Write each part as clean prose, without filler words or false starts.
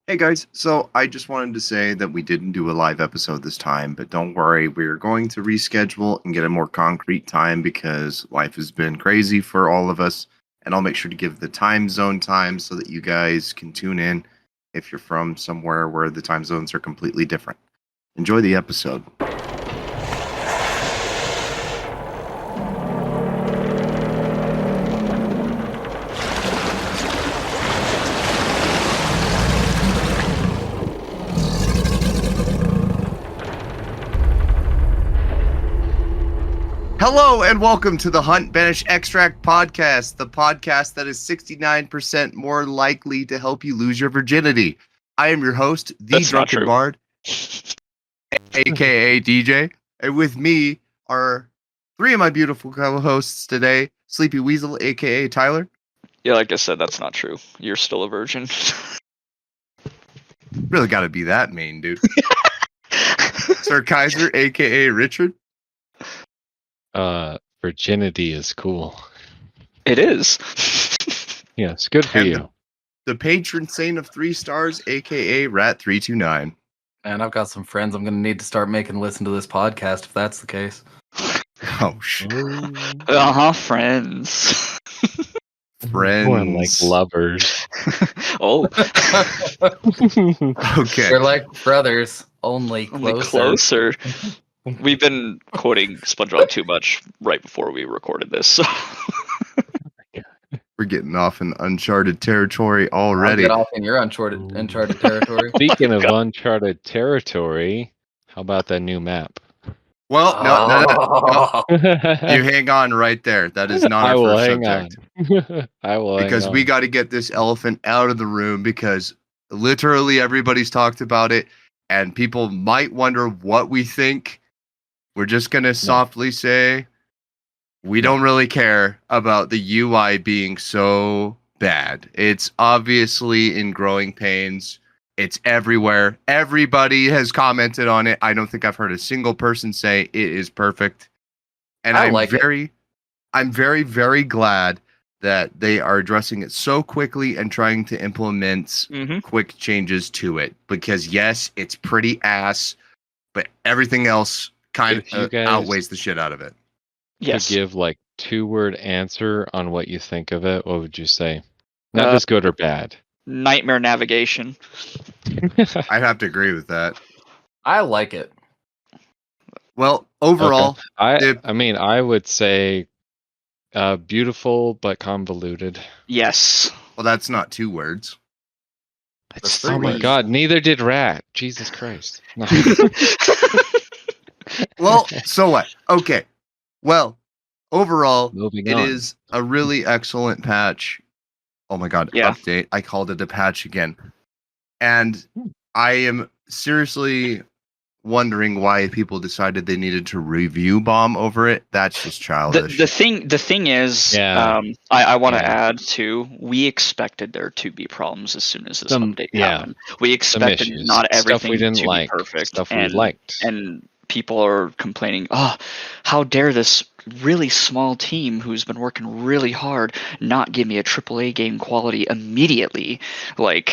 Hey guys, so I just wanted to say that we didn't do a live episode this time, but don't worry, we're going to reschedule and get a more concrete time because life has been crazy for all of us. And I'll make sure to give the time zone time so that you guys can tune in if you're from somewhere where the time zones are completely different. Enjoy the episode. Hello and welcome to the Hunt, Banish, Extract podcast, the podcast that is 69% more likely to help you lose your virginity. I am your host, the That's not Drunken true. Bard, aka DJ, and with me are three of my beautiful co-hosts today, Sleepy Weasel, aka Tyler. Yeah, like I said, that's not true. You're still a virgin. Really got to be that mean, dude. Sir Kaiser, aka Richard. Virginity is cool. It is. Yes, good for And you. The patron saint of 3 stars, aka Rat329. Man, I've got some friends I'm going to need to start making listen to this podcast if that's the case. Oh, shit. Friends. Friends. More like lovers. Oh, Okay. They're like brothers, only only closer. closer. We've been quoting SpongeBob too much right before we recorded this. So. We're getting off in uncharted territory I'll already. get off in your uncharted territory. Speaking of uncharted territory, how about that new map? Well, no. You I hang on right there. That is not our will first hang subject. on. I will Because hang we on. got to get this elephant out of the room because literally everybody's talked about it and people might wonder what we think. We're just going to softly say we don't really care about the UI being so bad. It's obviously in growing pains. It's everywhere. Everybody has commented on it. I don't think I've heard a single person say it is perfect. And I I'm like it. very, very glad that they are addressing it so quickly and trying to implement Mhm. quick changes to it. Because yes, it's pretty ass, but everything else kind If you of guys outweighs the shit out of it. Yes. To give like 2-word answer on what you think of it, what would you say? Not Uh, just good or bad. Nightmare navigation. I'd have to agree with that. I like it. Well, overall, I mean, I would say beautiful but convoluted. Yes. well, that's not 2 words. That's Oh 3 my words. god, neither did Rat. Jesus Christ. No. Well, so what? Okay. Well, overall, Moving it on. is a really excellent patch. Oh my god, Yeah. update. I called it a patch again. And I am seriously wondering why people decided they needed to review bomb over it. That's just childish. The thing is, Yeah. I want to Yeah. add too. We expected there to be problems as soon as this Some- update yeah. happened. We Some expected issues. not Stuff everything we didn't to like. be perfect. Stuff we and liked. and people are complaining, oh, how dare this really small team who's been working really hard not give me a AAA game quality immediately. Like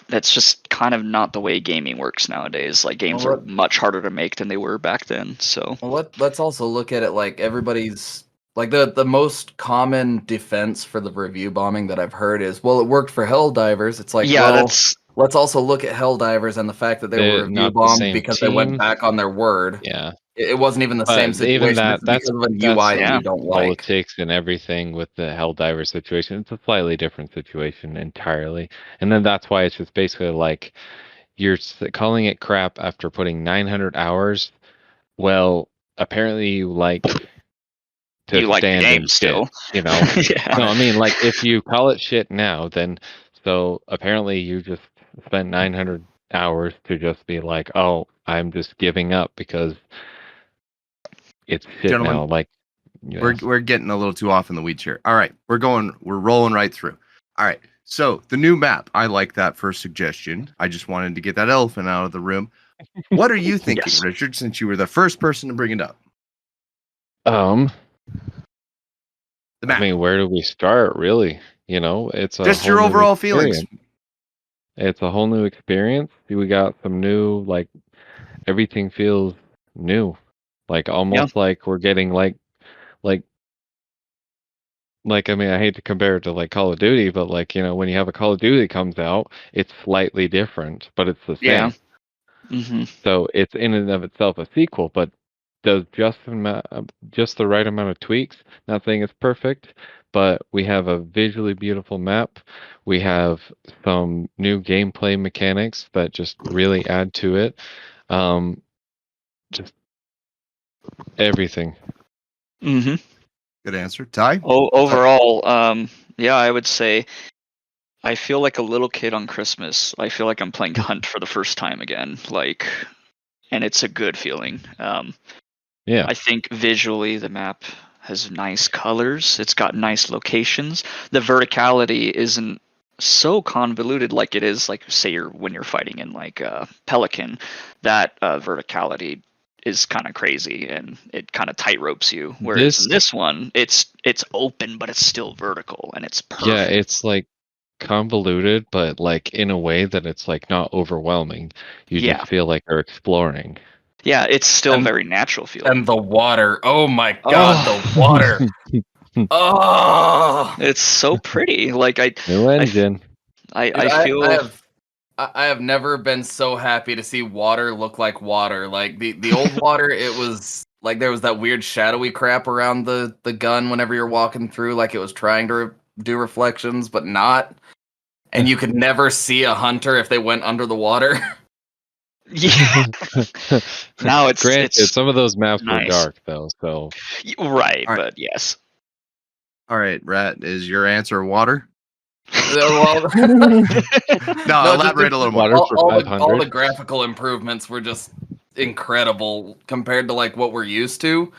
that's just kind of not the way gaming works nowadays. Like games Well, are much harder to make than they were back then. So Well, let's also look at it like everybody's like the most common defense for the review bombing that I've heard is, well, it worked for Helldivers. It's like, yeah, well, that's let's also look at Helldivers and the fact that they They're were review not the bombed same because they went team. back on their word. Yeah. It wasn't even the But same even situation. It's that's because of a UI that yeah. you don't like. politics and everything with the Helldiver situation. It's a slightly different situation entirely. And then that's why it's just basically like you're calling it crap after putting 900 hours. Well, apparently you like to You like the stand game in still. shit, you know? Yeah. No, I mean, like, if you call it shit now, then, so apparently you just spent 900 hours to just be like, oh, I'm just giving up because it's shit Gentlemen, now. Like, you know. We're getting a little too off in the weeds here. All right, we're rolling right through. All right, so the new map. I like that first suggestion. I just wanted to get that elephant out of the room. What are you thinking, Yes. Richard? Since you were the first person to bring it up, The the map. I mean, where do we start, really? You know, it's a Just whole your new overall feelings. experience. It's a whole new experience. We got some new, like, everything feels new. Like, almost like we're getting, like, I mean, I hate to compare it to, like, Call of Duty, but, like, when you have a Call of Duty comes out, it's slightly different, but it's the Yeah. same. Mm-hmm. So it's in and of itself a sequel, but does just the right amount of tweaks. Not saying it's perfect, but we have a visually beautiful map. We have some new gameplay mechanics that just really add to it. Just everything. Mm-hmm. Good answer. Ty? Overall, yeah, I would say I feel like a little kid on Christmas. I feel like I'm playing Hunt for the first time again, and it's a good feeling. Yeah. I think visually the map has nice colors. It's got nice locations. The verticality isn't so convoluted like it is, like say when you're fighting in like Pelican. That verticality is kind of crazy and it kind of tight ropes you. Whereas in This, this one, it's open but it's still vertical and it's yeah, perfect. it's like convoluted, but like in a way that it's like not overwhelming. You Yeah, just feel like you're exploring. yeah, it's still And very natural feeling. and the water. Oh my god, the Oh, water. Oh, it's so pretty. Like New engine. dude, I feel I have never been so happy to see water look like water. Like the old water, it was like there was that weird shadowy crap around the gun whenever you're walking through, like it was trying to do reflections, but not. And you could never see a hunter if they went under the water. yeah. Now Granted, it's some of those maps were nice. dark though, so Right, All right. but yes. All right, Rat, is your answer water? Well, No, no, elaborate a little more. water for all the 500. graphical improvements were just incredible compared to like what we're used to.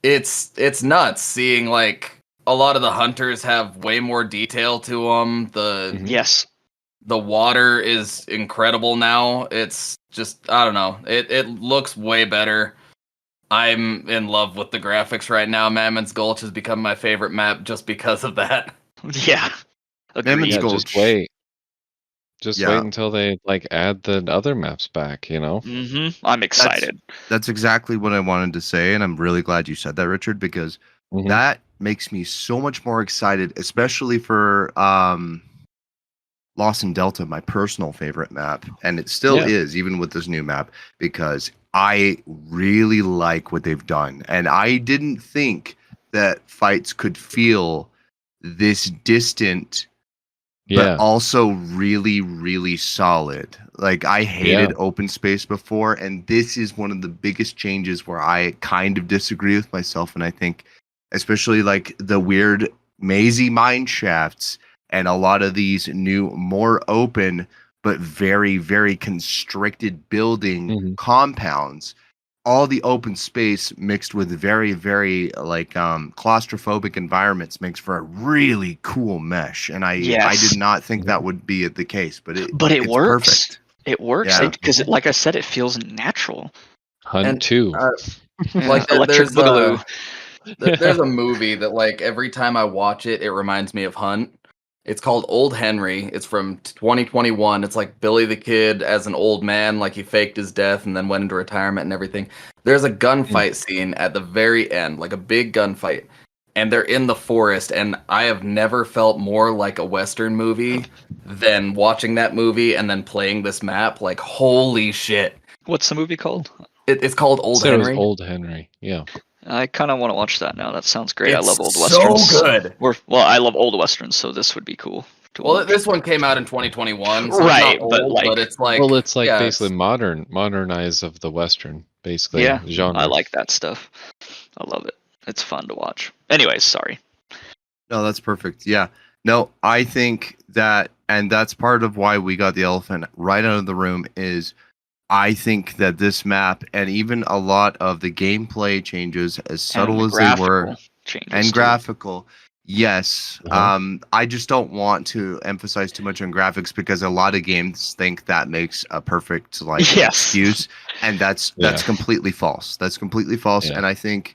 It's nuts seeing like a lot of the hunters have way more detail to them. Mhm. Yes. The water is incredible now. It's just I don't know. It looks way better. I'm in love with the graphics right now. Mammon's Gulch has become my favorite map just because of that. Yeah. Mammon's Agreed. Yeah, just Gulch. wait. Just wait Yeah, until they like add the other maps back, I'm that's excited. that's exactly what I wanted to say, and I'm really glad you said that, Richard, because Mhm. that makes me so much more excited, especially for Lost in Delta, my personal favorite map, and it still Yeah. is, even with this new map, because I really like what they've done. And I didn't think that fights could feel this distant, but Yeah. also really, really solid. Like, I hated Yeah. open space before, and this is one of the biggest changes where I kind of disagree with myself. And I think, especially like the weird mazy mine shafts and a lot of these new, more open, but very, very constricted building Mhm. compounds, all the open space mixed with very, very like claustrophobic environments makes for a really cool mesh. And I did Yes. not think Mhm. that would be the case, but But it it's works. perfect. It works Yeah. because like I said, it feels natural. Hunt And 2. Yeah. like Electric Boogaloo. there's a movie that like every time I watch it, it reminds me of Hunt. It's called Old Henry. It's from 2021. It's like Billy the Kid as an old man, like he faked his death and then went into retirement and everything. There's a gunfight scene at the very end, like a big gunfight, and they're in the forest. And I have never felt more like a Western movie than watching that movie and then playing this map. Like, holy shit. What's the movie called? It's called Old Said it was Henry. Old Henry. Yeah. I kind of want to watch that now. That sounds great. I It's love old so westerns. good. I love old westerns, so this would be cool to Well, watch. this one came out in 2021, so it's Right, not but old, but it's like, Well, it's like yeah, basically modernize of the Western, basically yeah, genre. I like that stuff. I love it. It's fun to watch. Anyways, sorry. No, that's perfect. Yeah. No, I think that, and that's part of why we got the elephant right out of the room, is I think that this map and even a lot of the gameplay changes, as And subtle the as they were, graphical changes and too. graphical, yes. I just don't want to emphasize too much on graphics because a lot of games think that makes a perfect like Yes. excuse, and that's Yeah. completely false. That's completely false, Yeah. and I think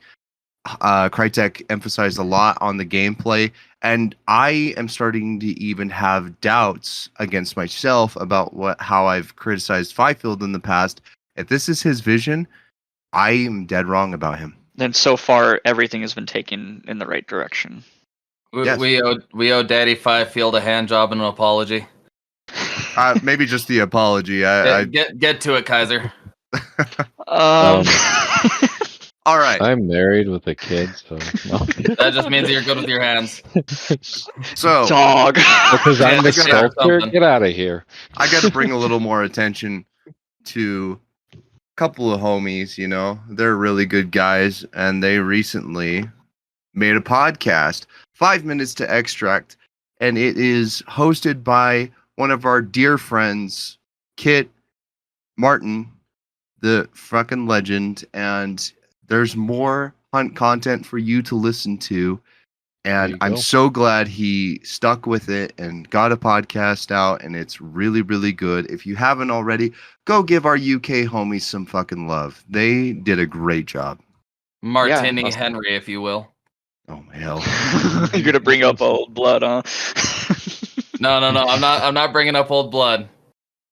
Crytek emphasized a lot on the gameplay, and I am starting to even have doubts against myself about how I've criticized Fifield in the past. If this is his vision, I am dead wrong about him. And so far, everything has been taken in the right direction. Yes. We owe Daddy Fifield a hand job and an apology. Maybe just the apology. Get to it, Kaiser. All right. I'm married with a kid, so no. That just means you're good with your hands. So, Dog. Because I'm the Yeah, sculptor. something. Get out of here. I got to bring a little more attention to a couple of homies. You know, they're really good guys, and they recently made a podcast, 5 Minutes to Extract, and it is hosted by one of our dear friends, Kit Martin, the fucking legend, and there's more hunt content for you to listen to. And I'm so glad he stuck with it and got a podcast out, and it's really, really good. If you haven't already, go give our UK homies some fucking love. They did a great job. Martini Yeah. Henry, if you will. Oh hell. You're gonna bring up old blood, huh? No. I'm not bringing up old blood.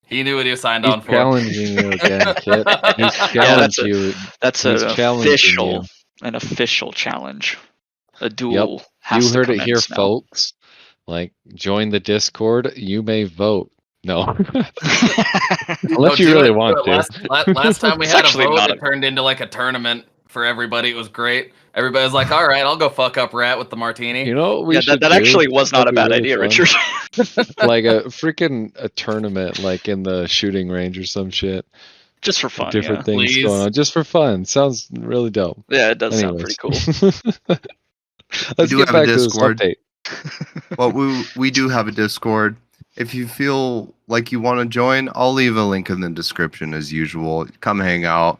He knew what he was signed on He's for. challenging you again, Kit. He's challenging you. That's He's challenging an official challenge. A duel. You heard it here, now. folks. Like, join the Discord. You may vote. No. Unless you really want to. Last time we It's had a actually vote, not it turned into like a tournament for everybody. It was great. Everybody was like, all right, I'll go fuck up Rat with the martini. You know what we should that do? actually was not a That'd bad be really idea, fun. Richard. Like a tournament, like in the shooting range or some shit. Just for fun, Different things Please. going on, just for fun. Sounds really dope. Yeah, it does sound pretty cool. Let's do get have a back to this Discord. update. Well, we do have a Discord. If you feel like you want to join, I'll leave a link in the description as usual. Come hang out.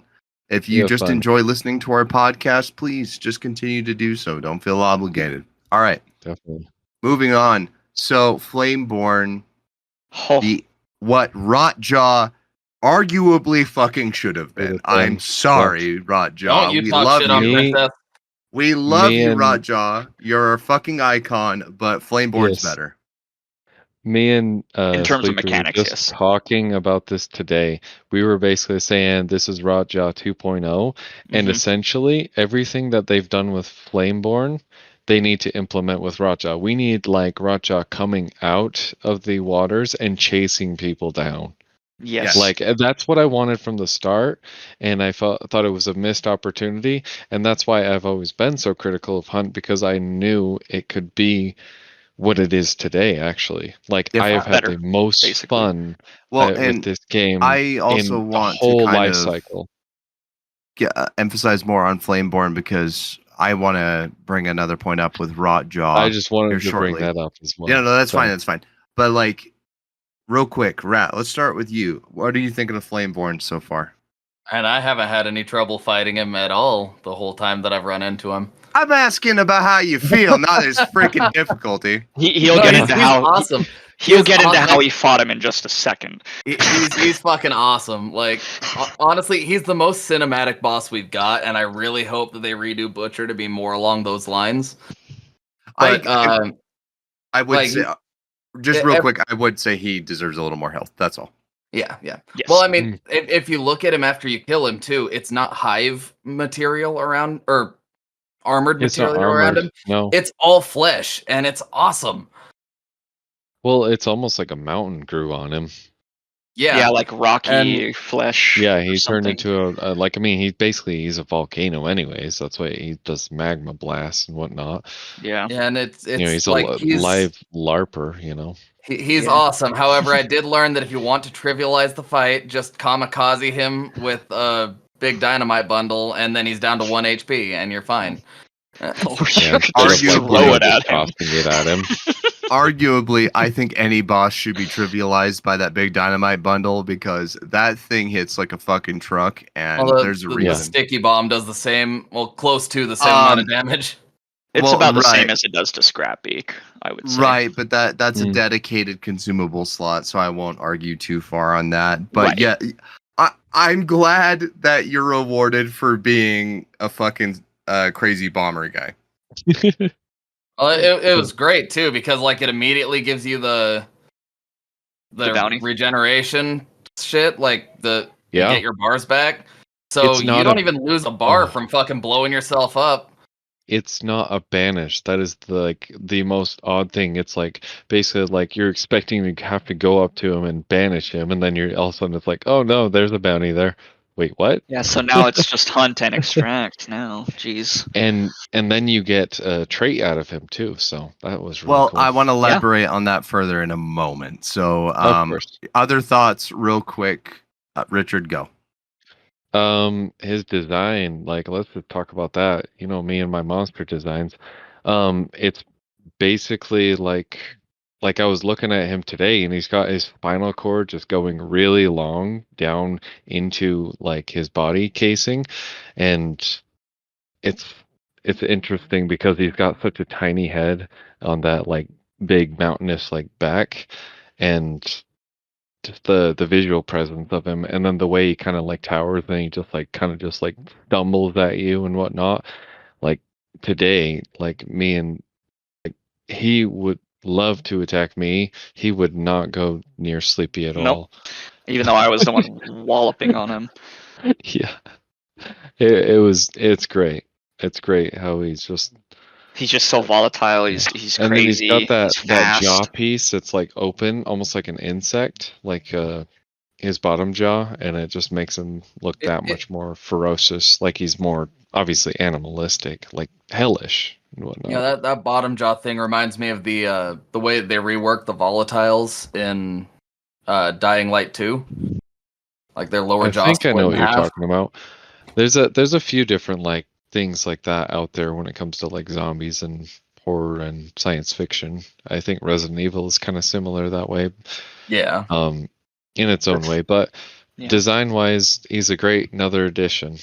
If you just fun. enjoy listening to our podcast, please just continue to do so. Don't feel obligated. All right. Definitely. Moving on. So, Flameborn, Oh, what Rotjaw arguably fucking should have been. Should have been. I'm sorry, Rotjaw. Don't you We talk love shit on you. Princess. We love Me you, and- Rotjaw. You're a fucking icon, but Flameborn's Yes. better. Me and In terms of Sleeper were mechanics, just yes. talking about this today. We were basically saying this is Rotjaw 2.0, and Mhm. essentially everything that they've done with Flameborn, they need to implement with Rotjaw. We need like Rotjaw coming out of the waters and chasing people down. yes. Like that's what I wanted from the start, and I thought it was a missed opportunity, and that's why I've always been so critical of Hunt, because I knew it could be what it is today. Actually, like If I have had better, the most basically. fun Well, with and this game I also in the want to whole kind life of cycle. emphasize more on Flameborn because I want to bring another point up with Rotjaw. I just wanted to shortly. bring that up as well. Yeah, no, that's So, fine. That's fine. But like, real quick, Rat, let's start with you. What are you thinking of Flameborn so far? And I haven't had any trouble fighting him at all the whole time that I've run into him. I'm asking about how you feel, not his freaking difficulty. He'll No, get he's into how awesome. he'll He's get into awesome. how he fought him in just a second. He's fucking awesome. Like honestly, he's the most cinematic boss we've got, and I really hope that they redo Butcher to be more along those lines. But I would like, say, just e- real ev- quick, I would say he deserves a little more health. That's all. yeah. Yes. Well, I mean, if you look at him after you kill him too, it's not hive material around or armored it's not material around armored. him. No. It's all flesh, and it's awesome. Well, it's almost like a mountain grew on him. yeah, like rocky flesh. Yeah, or he turned something. into he's a volcano anyways. That's why he does magma blasts and whatnot. Yeah. Yeah, and it's He's like a live LARPer, He's Yeah. awesome. However, I did learn that if you want to trivialize the fight, just kamikaze him with a big dynamite bundle, and then he's down to 1 HP, and you're fine. Yeah, Throw it at him. tossing it at him. Arguably, I think any boss should be trivialized by that big dynamite bundle because that thing hits like a fucking truck, and Although there's a the reason. sticky bomb does the same, well, close to the same amount of damage. It's Well, about the right. same as it does to Scrapbeak, I would say. Right, but that's a Mm. dedicated consumable slot, so I won't argue too far on that. But Right. yeah, I'm glad that you're rewarded for being a fucking crazy bomber guy. It was great too because like it immediately gives you the bounty. regeneration shit, like you Yeah. get your bars back. So It's you not don't a- even lose a bar Oh. from fucking blowing yourself up. It's not a banish. That is the most odd thing. It's like basically like you're expecting to have to go up to him and banish him, and then you're all of a sudden it's like, oh no, there's a bounty there. Wait, what? Yeah, so now it's just hunt and extract now. Jeez. And then you get a trait out of him too. So that was really Well, cool. I want to elaborate on that further in a moment. So, Of course. other thoughts, real quick. Richard, go. His design, like let's just talk about that. You know, me and my monster designs. It's basically like I was looking at him today and he's got his spinal cord just going really long down into like his body casing, and it's interesting because he's got such a tiny head on that like big mountainous like back, and just the visual presence of him, and then the way he kind of like towers and he just like kind of just like stumbles at you and whatnot. Like today, like me and like he would love to attack me. He would not go near Sleepy at Nope. all. Even though I was the one walloping on him. Yeah, it's great. It's great how he's just He's just so volatile. He's and crazy. then he's got He's that jaw fast. piece that's like open, almost like an insect, like his bottom jaw, and it just makes him look that much more ferocious. Like he's more obviously animalistic, like hellish and whatnot. Yeah, that bottom jaw thing reminds me of the way they reworked the volatiles in Dying Light 2. Like their lower I jaw think I split know in what you're half. talking about. There's a few different like things like that out there when it comes to like zombies and horror and science fiction. I think Resident Evil is kind of similar that way. Yeah. In its own way, but Yeah. design wise, he's a great another addition.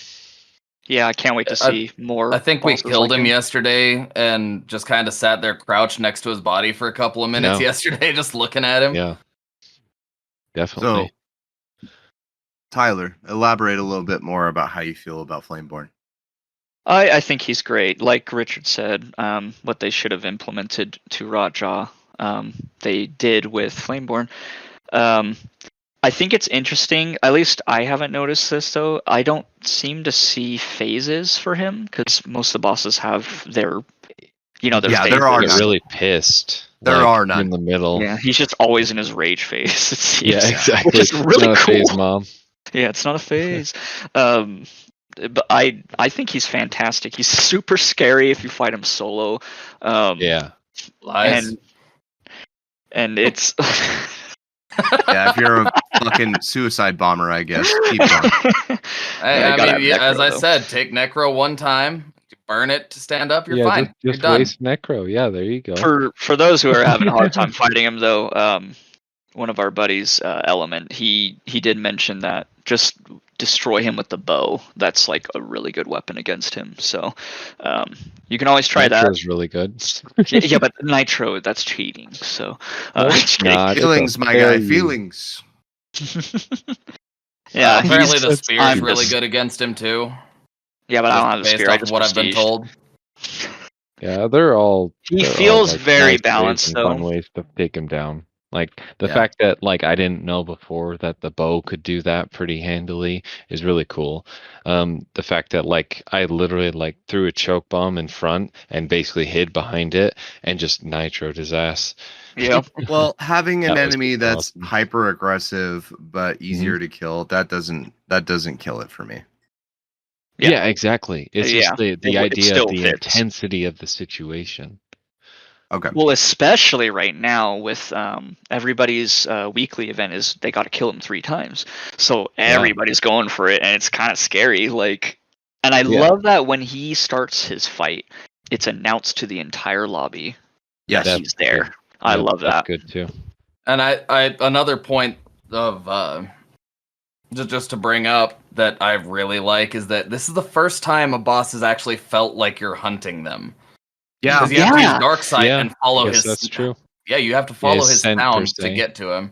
Yeah, I can't wait to see more. I think we bosses killed like him yesterday and just kind of sat there crouched next to his body for a couple of minutes Yeah. yesterday, just looking at him. Yeah, definitely. So, Tyler, elaborate a little bit more about how you feel about Flameborn. I think he's great. Like Richard said, what they should have implemented to Rotjaw, they did with Flameborn. I think it's interesting. At least I haven't noticed this though. I don't seem to see phases for him because most of the bosses have their, their Yeah, phases. there are Get none. really pissed. There like, are none. in the middle. Yeah, he's just always in his rage phase. It seems. Yeah, exactly. Which is really Not a cool. phase, Mom. Yeah, it's not a phase. But I think he's fantastic. He's super scary if you fight him solo. Yeah. Lies. And it's Yeah, if you're a fucking suicide bomber, I guess. Keep going. Yeah, I gotta mean, have as Necro, I though. said, take Necro one time, burn it to stand up, you're yeah, fine. You're just done. waste Necro. Yeah, there you go. For those who are having a hard time fighting him though, one of our buddies, Element, he did mention that just destroy him with the bow. That's like a really good weapon against him. So you can always try that. Nitro's really good. Yeah, but Nitro, that's cheating. So just kidding. Not Feelings, my guy. Feelings. Yeah, apparently the that's spear is I'm really just- good against him too. Yeah, but I don't have the Based spear. I off of just what I've been prestige. told. Yeah, they're all. He they're all, feels like, very nice ways balanced, and though. Fun ways to take him down. Like the Yeah. fact that like I didn't know before that the bow could do that pretty handily is really cool. The fact that like I literally like threw a choke bomb in front and basically hid behind it and just nitroed his ass. Yeah. Well, having an That was enemy pretty that's awesome. hyper aggressive but easier to kill, that doesn't kill it for me. Yeah. Yeah, exactly. It's Yeah. just the It idea still of the fits. intensity of the situation. Okay. Well, especially right now with everybody's weekly event is they got to kill him 3 times, so everybody's going for it, and it's kind of scary. Like, and I Yeah. love that when he starts his fight, it's announced to the entire lobby Yes. that he's there. good. I Yep, love that's that. good too. And I another point of just to bring up that I really like is that this is the first time a boss has actually felt like you're hunting them. Yeah. Because you have to use Yeah. dark sight Yeah, and follow I guess his. that's true. Yeah, you have to follow his his scent, per sound to se. get to him.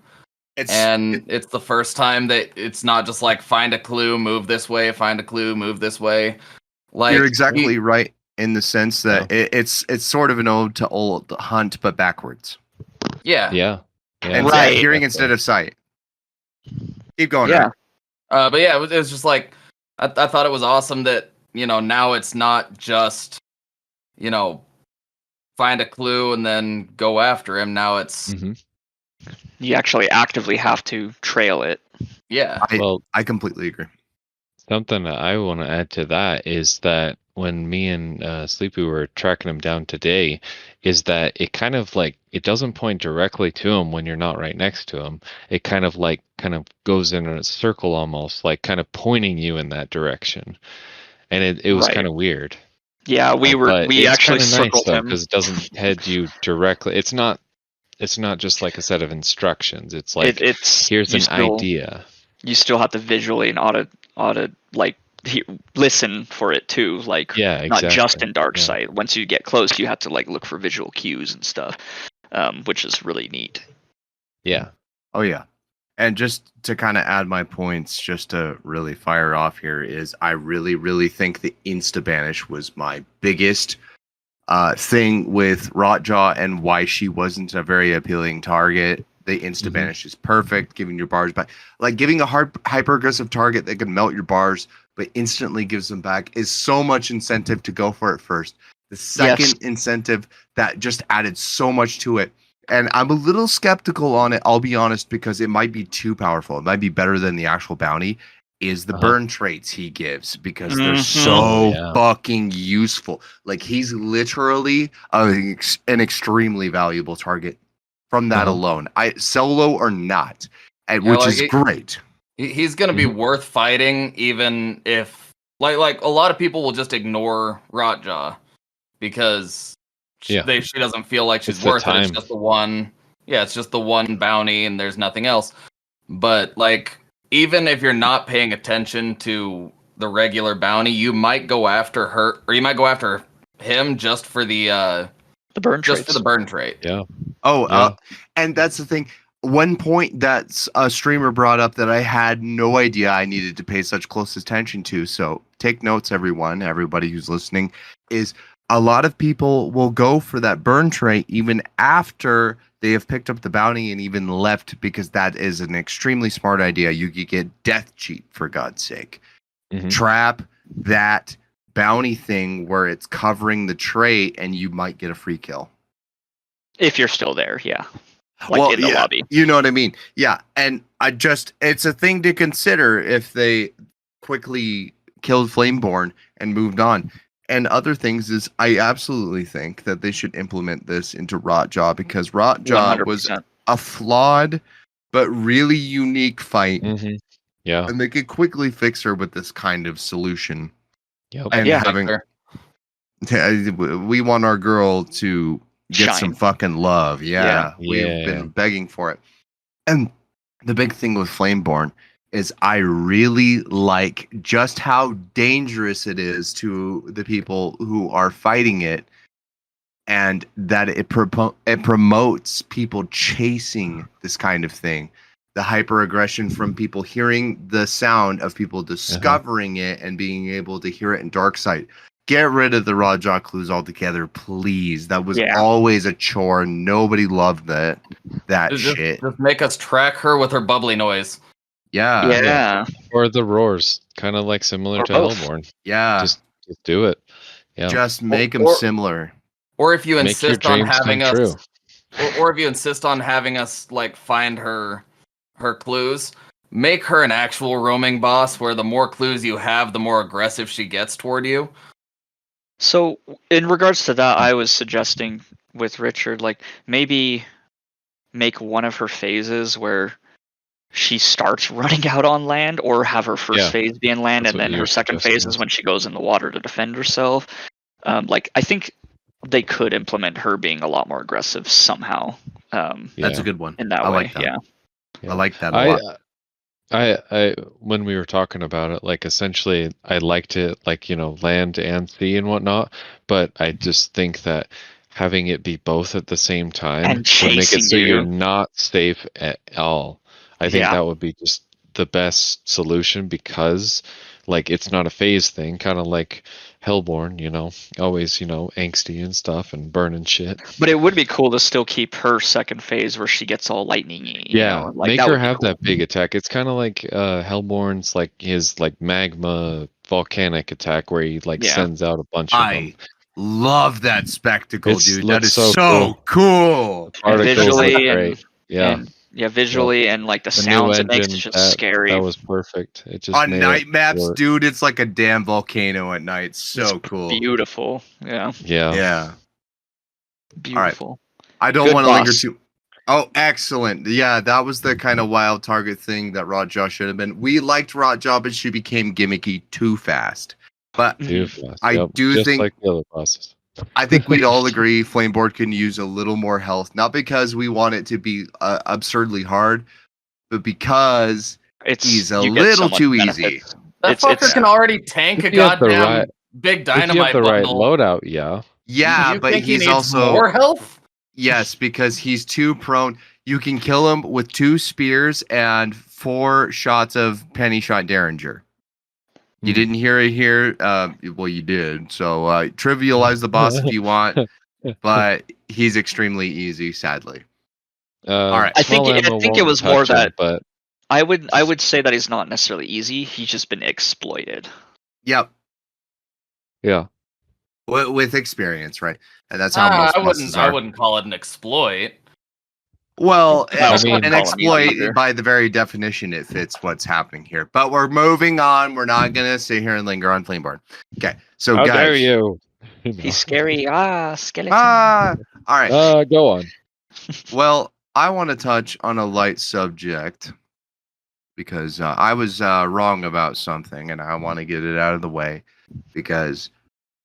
It's It's the first time that it's not just like find a clue, move this way, find a clue, move this way. Like You're exactly right in the sense that Yeah. it's sort of an ode to old Hunt, but backwards. yeah. Yeah. And Right. hearing instead of sight. Keep going. Yeah. Rick. But yeah, it was just like I thought it was awesome that now it's not just find a clue and then go after him. Now it's hmm You actually actively have to trail it. yeah. Well, I completely agree. something that I want to add to that is that when me and Sleepy were tracking him down today, is that it kind of like it doesn't point directly to him when you're not right next to him. It kind of goes in a circle almost, like kind of pointing you in that direction, and it was Right. kind of weird. Yeah, we But we it's actually kind of nice circled though him. because it doesn't head you directly. It's not just like a set of instructions. It's like It's here's you an still idea. you still have to visually and oughta like listen for it too. Like Yeah, not just exactly. in dark Yeah. sight. Once you get close, you have to like look for visual cues and stuff, which is really neat. Yeah. Oh yeah. And just to kind of add my points, just to really fire off here, is I really, really think the Insta Banish was my biggest thing with Rotjaw and why she wasn't a very appealing target. The Insta Banish is perfect, giving your bars back. Like giving a hyper aggressive target that can melt your bars, but instantly gives them back is so much incentive to go for it first. The second incentive that just added so much to it. And I'm a little skeptical on it, I'll be honest, because it might be too powerful. It might be better than the actual bounty. Is the burn traits he gives because they're so fucking useful. Like he's literally an extremely valuable target from that alone. Solo or not, which is great. He's gonna be worth fighting, even if like a lot of people will just ignore Rotjaw because she doesn't feel like she's worth it. It's just the one. Yeah, it's just the one bounty, and there's nothing else. But like, even if you're not paying attention to the regular bounty, you might go after her, or you might go after him just for the burn just traits. for the burn trait. Yeah. And that's the thing. One point that a streamer brought up that I had no idea I needed to pay such close attention to. So take notes, everybody who's listening, is a lot of people will go for that burn trait even after they have picked up the bounty and even left, because that is an extremely smart idea. You could get death cheat, for God's sake. Trap that bounty thing where it's covering the trait and you might get a free kill. If you're still there, yeah. Like in the lobby. You know what I mean? Yeah. And it's a thing to consider if they quickly killed Flameborn and moved on. And other things is I absolutely think that they should implement this into Rotjaw, because Rotjaw 100%. was a flawed but really unique fight. Yeah. And they could quickly fix her with this kind of solution. Yep. And we want our girl to get Shine. some fucking love. Yeah. We've been begging for it. And the big thing with Flameborn is I really like just how dangerous it is to the people who are fighting it, and that it promotes people chasing this kind of thing. The hyper aggression from people hearing the sound of people discovering it and being able to hear it in dark sight. Get rid of the Rotjaw clues altogether, please. That was always a chore. Nobody loved that shit. Just make us track her with her bubbly noise. Yeah. Or the roars, kind of like similar to Hellborn. Yeah. Just do it. Yeah. Just make them similar. Or if you insist on having us, true. or if you insist on having us like find her clues, make her an actual roaming boss where the more clues you have, the more aggressive she gets toward you. So in regards to that, I was suggesting with Richard, like maybe make one of her phases where she starts running out on land, or have her first phase be in land, and then her second phase is when she goes in the water to defend herself. Like I think they could implement her being a lot more aggressive somehow. That's a good one. In that way, like that. Yeah. I like that a lot. I when we were talking about it, like essentially I liked it, like, land and sea and whatnot, but I just think that having it be both at the same time and would make it so you. you're not safe at all. I think that would be just the best solution, because like it's not a phase thing, kind of like Hellborn, always, angsty and stuff and burning shit. But it would be cool to still keep her second phase where she gets all lightning-y, Yeah, like make that her would be have cool. that big attack. It's kind of like Hellborn's, like his like magma volcanic attack where he like Yeah. sends out a bunch of them. I love that spectacle, It's dude. That looks is so so cool. And Particles visually look great. Yeah, and visually and like the the new sounds it makes engine is just that scary. was perfect. It just On made night it maps, work. dude, it's like a damn volcano at night. So It's cool. Beautiful. Yeah. Yeah. Beautiful. I don't Good want to linger boss. too. Oh, excellent. Yeah, that was the kind of wild target thing that Rotjaw should have been. We liked Rotjaw, but she became gimmicky too fast. But Too fast. I Yep, do just think like the other bosses. I think we'd all agree Flameboard can use a little more health, not because we want it to be absurdly hard, but because he's a you get so little much too benefits. easy. That fucker can already tank a If you have the goddamn right- big If you have dynamite the right bundle. loadout, yeah. Yeah, you but think he he's needs also more health? yes, because he's too prone. You can kill him with 2 spears and 4 shots of penny shot derringer. You Hmm. didn't hear it here. Well, you did. So trivialize the boss if you want, but he's extremely easy, sadly. All right. I think Small it ammo won't was more touch him, that but I would say that he's not necessarily easy. He's just been exploited. Yep. yeah. With experience, right? And that's how most bosses I are. wouldn't call it an exploit. Well, I mean- an call him easy exploit either. by the very definition, it fits what's happening here. But we're moving on. We're not gonna sit here and linger on Flameborn. Okay, so How guys, dare you? He's scary. Skeleton. all right. Go on. Well, I want to touch on a light subject because I was wrong about something, and I want to get it out of the way because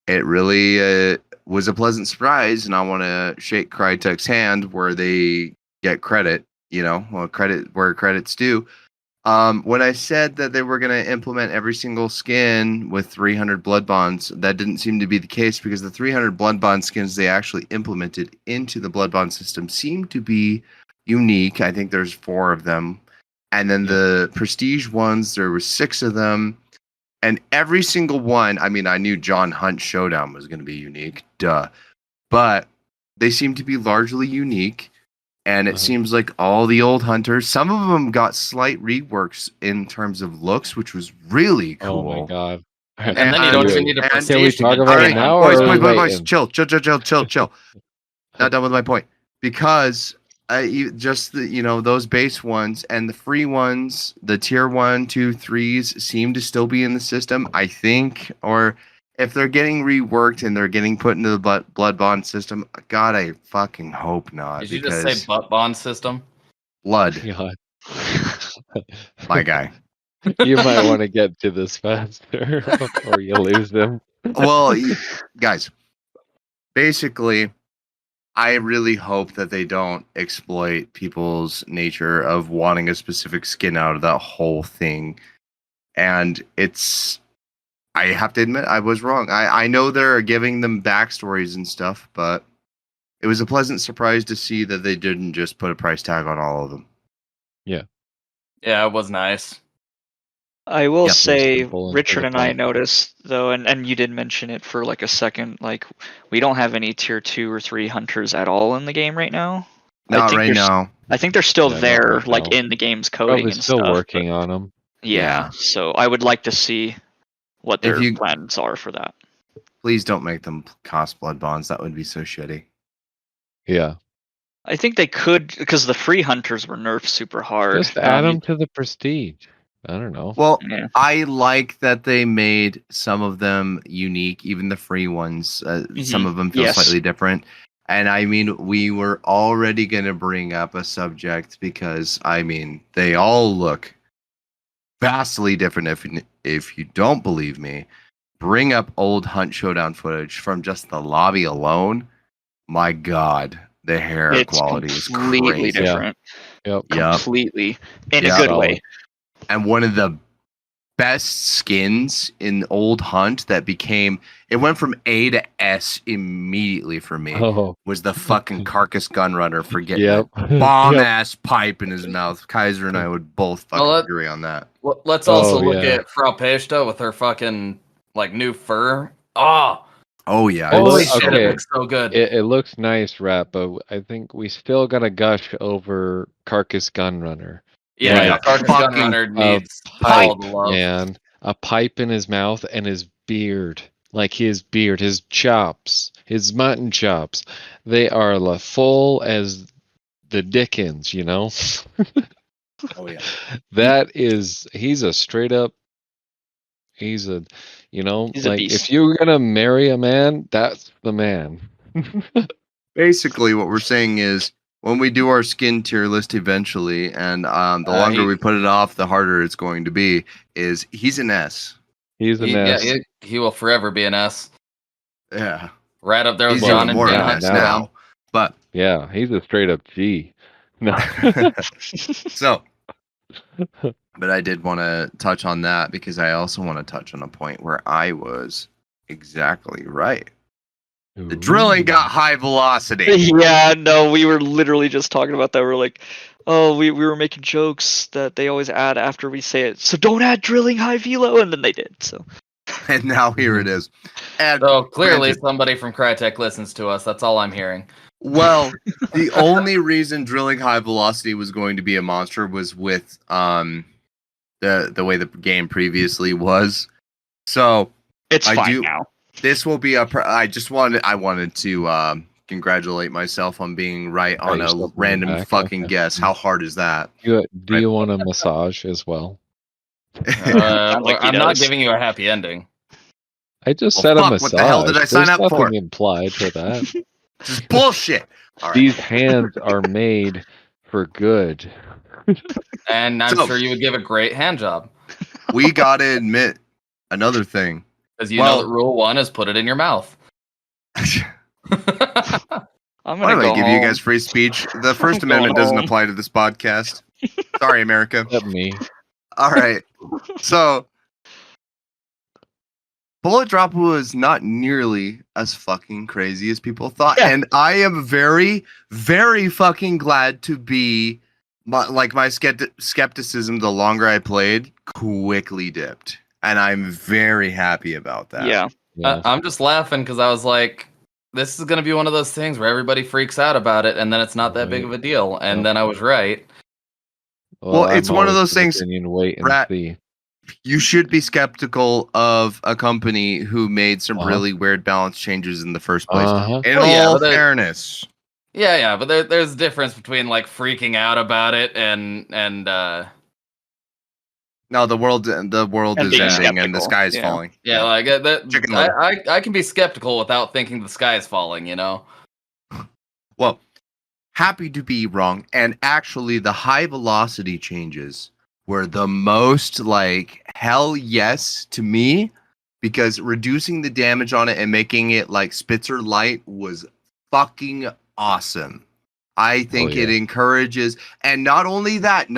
it really was a pleasant surprise, and I want to shake Crytek's hand where they get credit. Credit where credit's due. When I said that they were going to implement every single skin with 300 blood bonds, that didn't seem to be the case because the 300 blood bond skins they actually implemented into the blood bond system seem to be unique. I think there's 4 of them. And then the prestige ones, there were 6 of them. And every single one, I mean, I knew John Hunt Showdown was going to be unique. Duh. But they seem to be largely unique. And it seems like all the old hunters, some of them got slight reworks in terms of looks, which was really cool. Oh my god. And then you don't even need a and- prestige. Can we to talk get about it Diamond. now, or Boys, are we boys, waiting? chill. Not done with my point. Because just those base ones and the free ones, the tier 1, 2, 3s seem to still be in the system, I think. Or if they're getting reworked and they're getting put into the blood bond system, God, I fucking hope not. Did you just say butt bond system? Blood, God. my guy. You might want to get to this faster before you lose them. Well, guys, basically, I really hope that they don't exploit people's nature of wanting a specific skin out of that whole thing. And I have to admit, I was wrong. I know they're giving them backstories and stuff, but it was a pleasant surprise to see that they didn't just put a price tag on all of them. Yeah, it was nice. I will Yep. say, Simple and to Richard the and I point. noticed though, and you did mention it for like a second, like we don't have any tier 2 or 3 hunters at all in the game right now. Not right now. I think they're still Yeah, not there, right like now. in the game's coding Probably and still stuff. working on them. Yeah, so I would like to see what If their you- plans are for that. Please don't make them cost blood bonds. That would be so shitty. Yeah. I think they could, because the free hunters were nerfed super hard. Just add them to the prestige. I don't know. Well, Yeah. I like that they made some of them unique, even the free ones. Some of them feel Yes. slightly different. And I mean, we were already going to bring up a subject because, I mean, they all look vastly different. If you don't believe me, bring up old Hunt Showdown footage from just the lobby alone. My God, the hair It's quality is completely crazy. different. Yep. Yep. Completely. In Yeah. a good Solid. way. And one of the best skins in old Hunt that it went from A to S immediately for me. Oh, Was the fucking Carcass Gunrunner for getting yep. a bomb Yep. ass pipe in his mouth. Kaiser and I would both fucking Well, agree on that. let's also Oh, look yeah. at Frau Pechta with her fucking like new fur. Oh, Oh yeah. holy look- shit, okay. it looks so good. It looks nice, Rap, but I think we still gotta gush over Carcass Gunrunner. Yeah, Like, Carcass fucking Gunrunner needs Pipe, all the love. man. A pipe in his mouth and his beard. Like his beard, his chops, his mutton chops. They are full as the Dickens, you know? Oh yeah. He's a straight up, he's a, He's a like beast. if you're gonna marry a man, that's the man. Basically, what we're saying is when we do our skin tier list eventually, and the longer we put it off, the harder it's going to be. Is he's an S? He's an Yeah, S. he will forever be an S. Yeah, Right up there with he's John even and more Jay an Hunt S now. now. But Yeah, he's a straight up G. No. so, but I did want to touch on that because I also want to touch on a point where I was exactly right. The drilling got high velocity. Yeah, no, we were literally just talking about that. We're like, oh, we were making jokes that they always add after we say it. So don't add drilling high velo, and then they did. So. And now here it is. And So clearly granted, somebody from Crytek listens to us. That's all I'm hearing. well, the only reason drilling high velocity was going to be a monster was with the way the game previously was. So It's I fine do- now. this will be I wanted to congratulate myself on being right Pat on yourself a on the random back, fucking okay. guess. How hard is that? Do Right. you want a massage as well? Sounds like he I'm not does. giving you a happy ending. I just Well, said a fuck, massage. what the hell did I sign There's up for? nothing implied to that. This is bullshit. All right. These hands are made for good. And I'm So- sure you would give a great hand job. We gotta admit another thing. Because you Well- know that rule 1 is put it in your mouth. I'm Why gonna don't I go give home. you guys free speech? The First I'm going Amendment doesn't home. apply to this podcast. Sorry, America. Except me. All right. So, Bullet Drop was not nearly as fucking crazy as people thought. Yeah. And I am very, very fucking glad to be, my skepticism, the longer I played, quickly dipped. And I'm very happy about that. Yeah. Yeah. I'm just laughing because I was like, this is going to be one of those things where everybody freaks out about it and then it's not that big of a deal. And Yep. then I was right. Well, I'm it's one of always those of the things, opinion, wait and Rat- see. You should be skeptical of a company who made some Uh-huh. really weird balance changes in the first place. Uh-huh. In Oh, yeah, all but they- fairness. Yeah, but there's a difference between like freaking out about it and No, the world And is being ending and the skeptical. sky is Yeah. falling. yeah, like Chicken little. I can be skeptical without thinking the sky is falling, you know. Well, happy to be wrong. And actually, the high velocity changes were the most like hell yes to me, because reducing the damage on it and making it like Spitzer light was fucking awesome. I think yeah. it encourages, and not only that,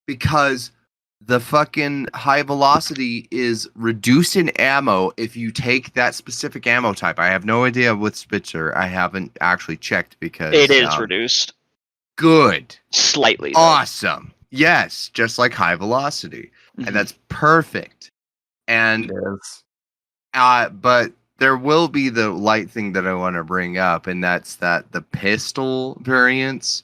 because the fucking high velocity is reduced in ammo if you take that specific ammo type. I have no idea with Spitzer. I haven't actually checked because It is reduced good. slightly. Though. Awesome. Yes, just like high velocity. Mhm. And that's perfect. And It is. but there will be the light thing that I want to bring up, and that's that the pistol variants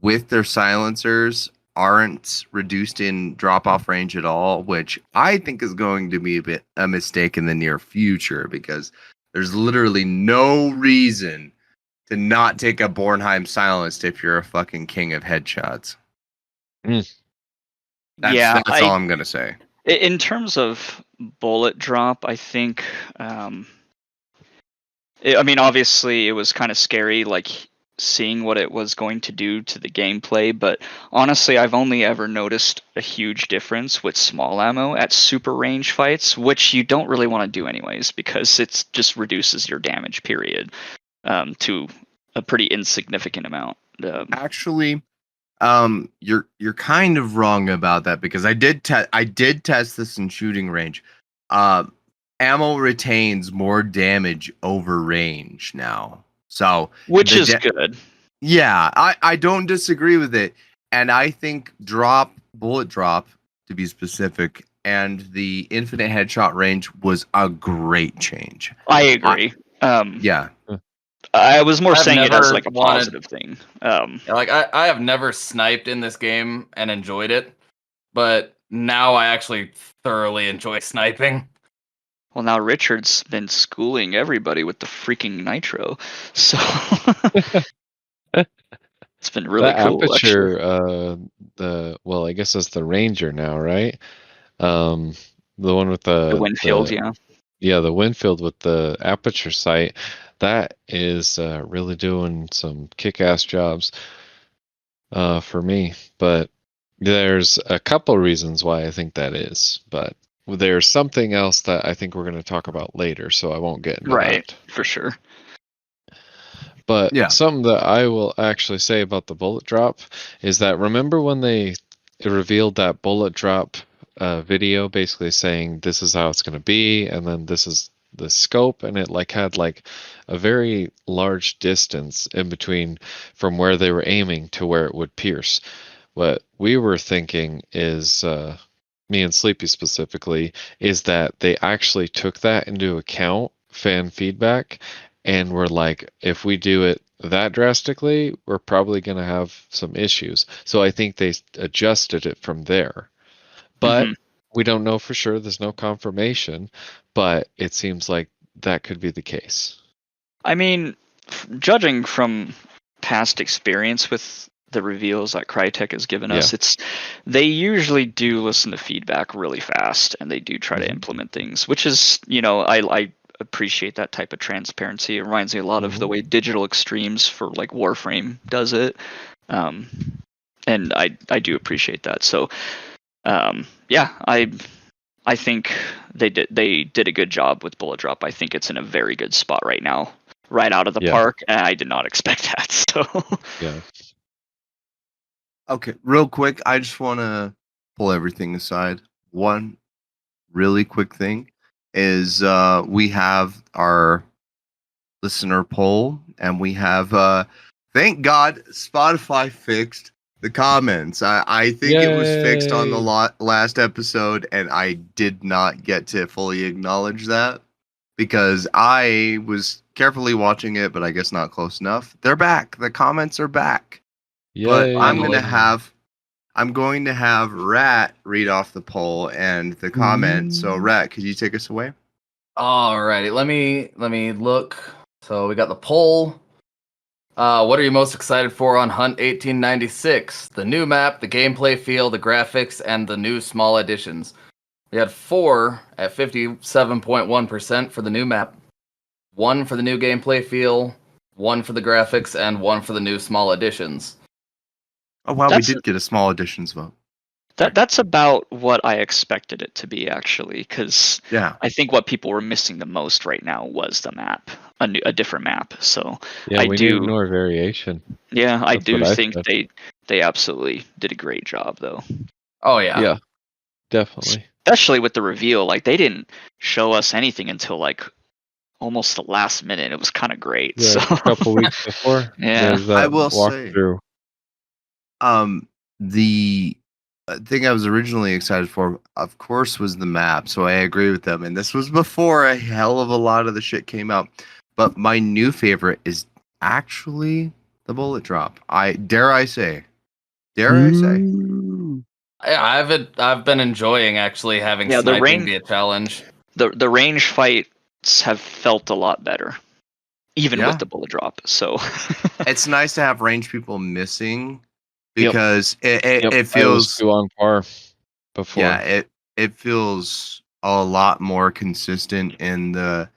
with their silencers aren't reduced in drop-off range at all, which I think is going to be a mistake in the near future, because there's literally no reason to not take a Bornheim silenced if you're a fucking king of headshots. Mm. That's all I'm gonna say. In terms of bullet drop, I think. I mean, obviously, it was kind of scary, like seeing what it was going to do to the gameplay. But honestly, I've only ever noticed a huge difference with small ammo at super range fights, which you don't really want to do anyways, because it just reduces your damage. Period. To a pretty insignificant amount. Actually, You're kind of wrong about that because I did test this in shooting range. Ammo retains more damage over range now. So Which the is good. yeah, I don't disagree with it. And I think bullet drop, to be specific, and the infinite headshot range was a great change. I agree. Yeah. I was more I've saying it as never like a wanted- positive thing. Like I have never sniped in this game and enjoyed it, but now I actually thoroughly enjoy sniping. Well, now Richard's been schooling everybody with the freaking nitro, so it's been really That cool. Actually. aperture, I guess that's the Ranger now, right? The one with The Winfield, yeah. Yeah, the Winfield with the aperture sight, that is really doing some kick-ass jobs for me. But there's a couple reasons why I think that is. But there's something else that I think we're going to talk about later, so I won't get into Right, that. for sure. But Yeah. something that I will actually say about the bullet drop is that remember when they revealed that bullet drop video basically saying this is how it's going to be and then this is the scope, and it like had like a very large distance in between from where they were aiming to where it would pierce. What we were thinking is me and Sleepy specifically is that they actually took that into account, fan feedback, and were like, if we do it that drastically, we're probably going to have some issues. So I think they adjusted it from there. But we don't know for sure. There's no confirmation, but it seems like that could be the case. I mean, judging from past experience with the reveals that Crytek has given us, they usually do listen to feedback really fast and they do try to implement things, which is, I appreciate that type of transparency. It reminds me a lot of the way Digital Extremes for like Warframe does it. And I do appreciate that. So I think they did a good job with bullet drop. I think it's in a very good spot right now, right out of the park, and I did not expect that. So yeah. Okay, real quick, I just want to pull everything aside. One really quick thing is we have our listener poll, and we have thank God Spotify fixed the comments. I think it was fixed on the last episode, and I did not get to fully acknowledge that because I was carefully watching it, but I guess not close enough. They're back. The comments are back. But I'm going to have Rat read off the poll and the comment. So Rat, could you take us away? Alrighty, let me look. So we got the poll. What are you most excited for on Hunt 1896? The new map, the gameplay feel, the graphics, and the new small additions. We had 4 at 57.1% for the new map, 1 for the new gameplay feel, 1 for the graphics, and 1 for the new small additions. Oh wow, we did get a small additions vote. that's about what I expected it to be, actually, because I think what people were missing the most right now was the map, a different map. So we need more variation. Yeah, I do think they absolutely did a great job, though. Oh yeah, yeah, definitely. Especially with the reveal, like they didn't show us anything until like almost the last minute. It was kind of great. Yeah, so. a couple weeks before. Yeah, I will say, through. The thing I was originally excited for, of course, was the map. So I agree with them, and this was before a hell of a lot of the shit came out. But my new favorite is actually the bullet drop. Dare I say. I've been enjoying actually having sniping be a challenge. The range fights have felt a lot better, even with the bullet drop. So it's nice to have range people missing because it feels too on par before. Yeah, it feels a lot more consistent in the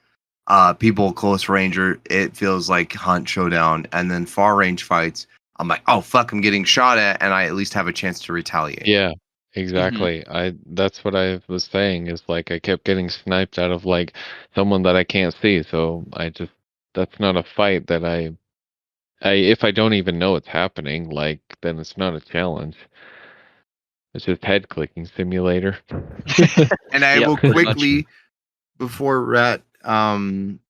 people close ranger. It feels like Hunt Showdown, and then far range fights. I'm like, oh fuck, I'm getting shot at, and I at least have a chance to retaliate. Yeah, exactly. That's what I was saying is like I kept getting sniped out of like someone that I can't see. So that's not a fight that I if I don't even know it's happening, like, then it's not a challenge. It's just head clicking simulator. And I Yep, will pretty much. quickly, before Rat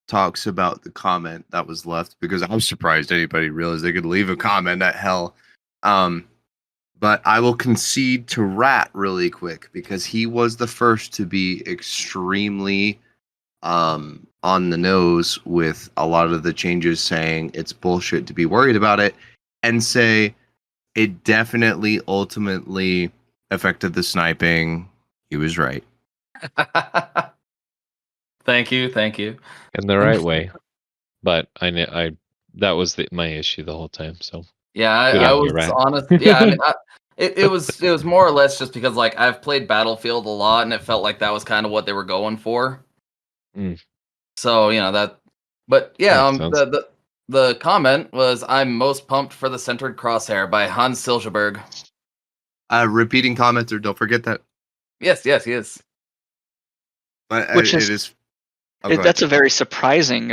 talks about the comment that was left, because I'm surprised anybody realized they could leave a comment at hell. But I will concede to Rat really quick because he was the first to be extremely on the nose with a lot of the changes, saying it's bullshit to be worried about it, and say it definitely ultimately affected the sniping. He was right. Thank you. In the right way. But that was my issue the whole time. So Yeah, good I on you, was Rat. honest. Yeah, I mean, it was more or less just because like I've played Battlefield a lot, and it felt like that was kind of what they were going for. Mm. So that. But yeah, Makes sense. the comment was, "I'm most pumped for the centered crosshair" by Hans Siljeberg. Repeating commenter, don't forget that. Yes, he is. But Which it is is. Oh, go ahead. that's a very surprising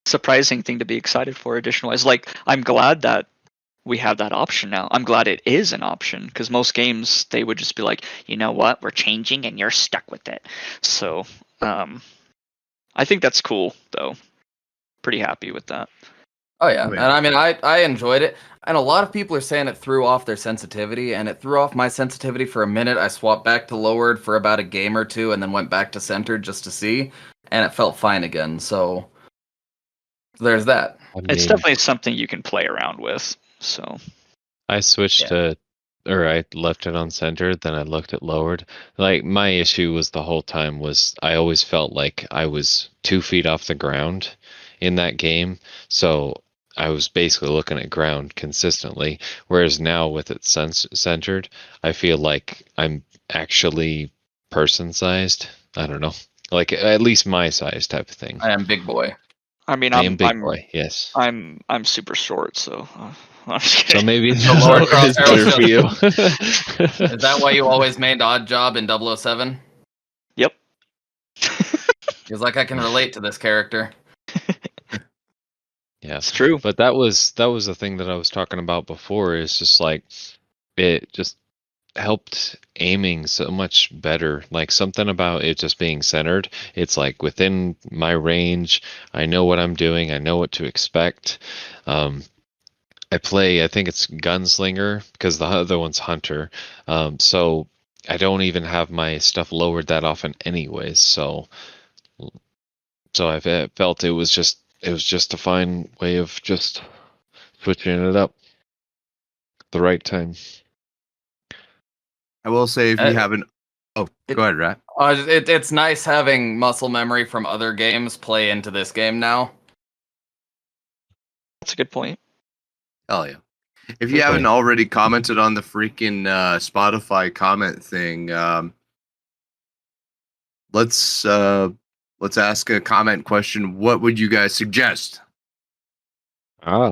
surprising thing to be excited for addition wise. Like, I'm glad that we have that option now. I'm glad it is an option, because most games they would just be like, you know what, we're changing and you're stuck with it. So I think that's cool though. Pretty happy with that. Oh yeah, Oh, and yeah. I mean, I enjoyed it, and a lot of people are saying it threw off their sensitivity, and it threw off my sensitivity for a minute. I swapped back to lowered for about a game or two, and then went back to centered just to see, and it felt fine again. So there's that. I It's mean, definitely something you can play around with. So I switched or I left it on center, then I looked at lowered. Like, my issue was the whole time was I always felt like I was 2 feet off the ground in that game. So I was basically looking at ground consistently. Whereas now with it centered, I feel like I'm actually person sized. I don't know. Like, at least my size type of thing. I am big boy. I mean, I am big boy, yes. I'm super short, so I'm just So kidding. maybe The lower lower is crosshair better was for you. Is that why you always made odd job in 007? Yep. He's like, I can relate to this character. Yeah, It's true. but that was the thing that I was talking about before. Is just like it just helped aiming so much better. Like, something about it just being centered. It's like within my range. I know what I'm doing. I know what to expect. I think it's Gunslinger because the other one's Hunter. So I don't even have my stuff lowered that often anyways. So I felt it was just a fine way of just switching it up the right time. I will say if you Uh, haven't. Oh, go ahead, Rat. It's nice having muscle memory from other games play into this game now. That's a good point. Hell yeah. If you Good haven't point. already commented on the freaking Spotify comment thing, let's ask a comment question. What would you guys suggest? Ah,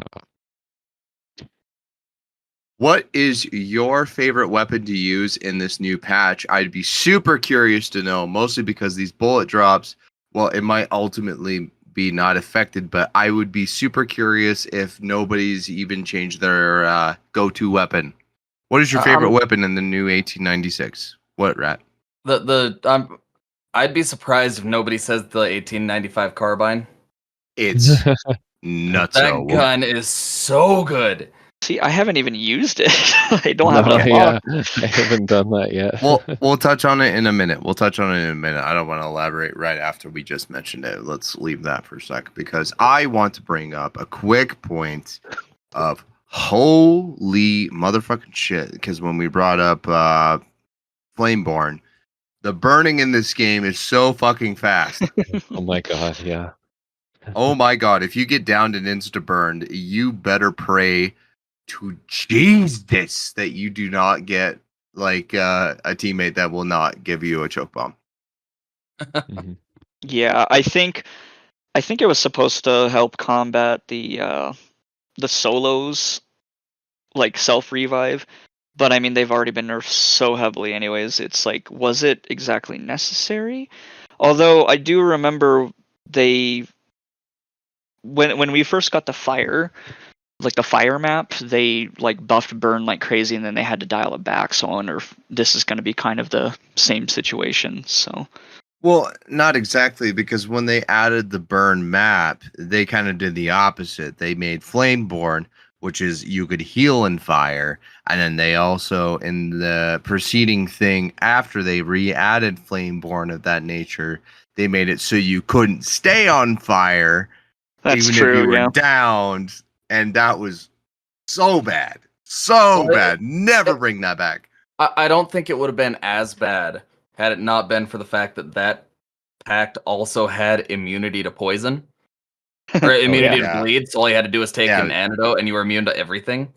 What is your favorite weapon to use in this new patch? I'd be super curious to know, mostly because these bullet drops, well, it might ultimately be not affected, but I would be super curious if nobody's even changed their go-to weapon. What is your favorite weapon in the new 1896? What, Rat? I'd be surprised if nobody says the 1895 carbine. It's nuts. That gun is so good. See, I haven't even used it. I don't no, have it yeah, unlocked. I haven't done that yet. We'll touch on it in a minute. I don't want to elaborate right after we just mentioned it. Let's leave that for a second because I want to bring up a quick point of holy motherfucking shit. Because when we brought up Flameborn, the burning in this game is so fucking fast. Oh my god, yeah. Oh my god, if you get downed and insta burned, you better pray to Jesus that you do not get like a teammate that will not give you a choke bomb. Mhm. Yeah, I think it was supposed to help combat the solos, like self revive, but I mean they've already been nerfed so heavily anyways. It's like, was it exactly necessary? Although I do remember they when we first got the fire, like the fire map, they like buffed burn like crazy, and then they had to dial it back. So I wonder if this is going to be kind of the same situation. So Well, not exactly, because when they added the burn map, they kind of did the opposite. They made Flameborn, which is you could heal in fire, and then they also, in the preceding thing after they re-added Flameborn of that nature, they made it so you couldn't stay on fire that's even if you true. were Yeah. downed, and that was so bad. So Well, bad. Never bring that back. I don't think it would have been as bad had it not been for the fact that that pact also had immunity to poison or immunity yeah. to bleed. So all you had to do was take Yeah. an antidote, and you were immune to everything.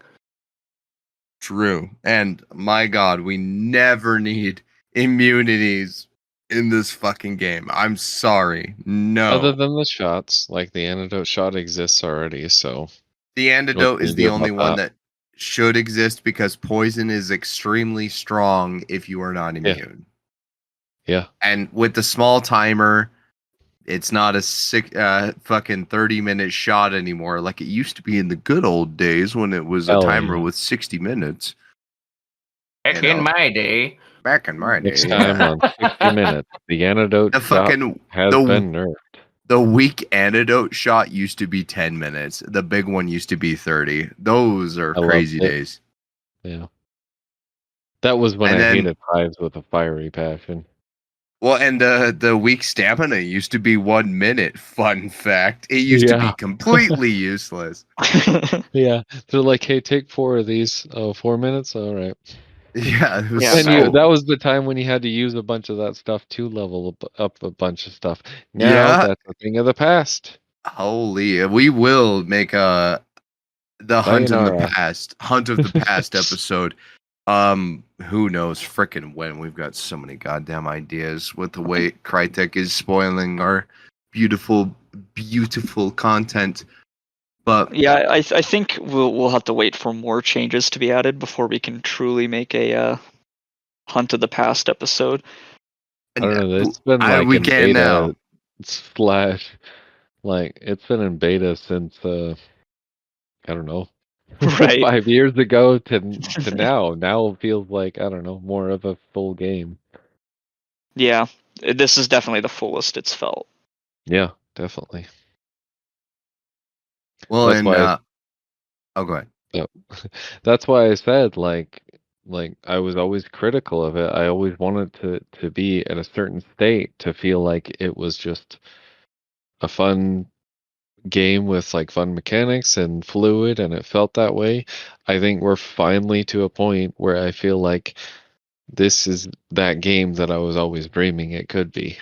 True. And my God, we never need immunities in this fucking game. I'm sorry. No. Other than the shots, like the antidote shot exists already, so The what antidote can is you the do only about one that? that should exist because poison is extremely strong if you are not Yeah. immune. Yeah. And with the small timer, it's not a fucking 30-minute shot anymore like it used to be in the good old days when it was a Hell timer yeah. with 60 minutes. Back You in know? my day. Back in my Next day. time on 60 Minutes, the antidote The shot fucking has been nerfed. the weak antidote shot used to be 10 minutes. The big one used to be 30. Those are I loved crazy it. days. Yeah. That was when And I then- hated hives with a fiery passion. Well, and the weak stamina used to be 1 minute. Fun fact. It used to be Yeah. completely useless. Yeah. They're like, hey, take 4 of these. Oh, 4 minutes? All right. Yeah, it was Yeah, And that so... was the time when you had to use a bunch of that stuff to level up a bunch of stuff. Now Yeah. that's a thing of the past. Holy, we will make the hunt in the Sayonara. hunt of the past episode. Who knows frickin' when? We've got so many goddamn ideas with the way Crytek is spoiling our beautiful content. But yeah, I think we'll have to wait for more changes to be added before we can truly make a Hunt of the Past episode. I don't know. It's been like we in can now. beta slash, like it's been in beta since I don't know, Right. 5 years ago to now. Now it feels like, I don't know, more of a full game. Yeah, this is definitely the fullest it's felt. Yeah, definitely. Well, That's and why. oh, go ahead. Yep. That's why I said like I was always critical of it. I always wanted to be at a certain state to feel like it was just a fun game with like fun mechanics and fluid, and it felt that way. I think we're finally to a point where I feel like this is that game that I was always dreaming it could be.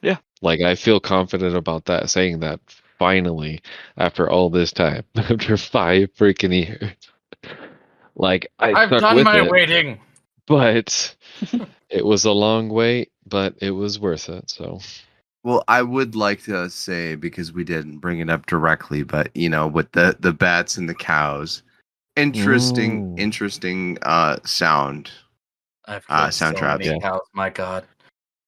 Yeah. Like I feel confident about that, saying that finally after all this time, after 5 freaking years. Like I I've stuck done with my it, waiting. but it was a long wait, but it was worth it. So Well, I would like to say, because we didn't bring it up directly, but you know, with the bats and the cows, interesting sound. I've killed sound so traps. many Yeah. cows. My God.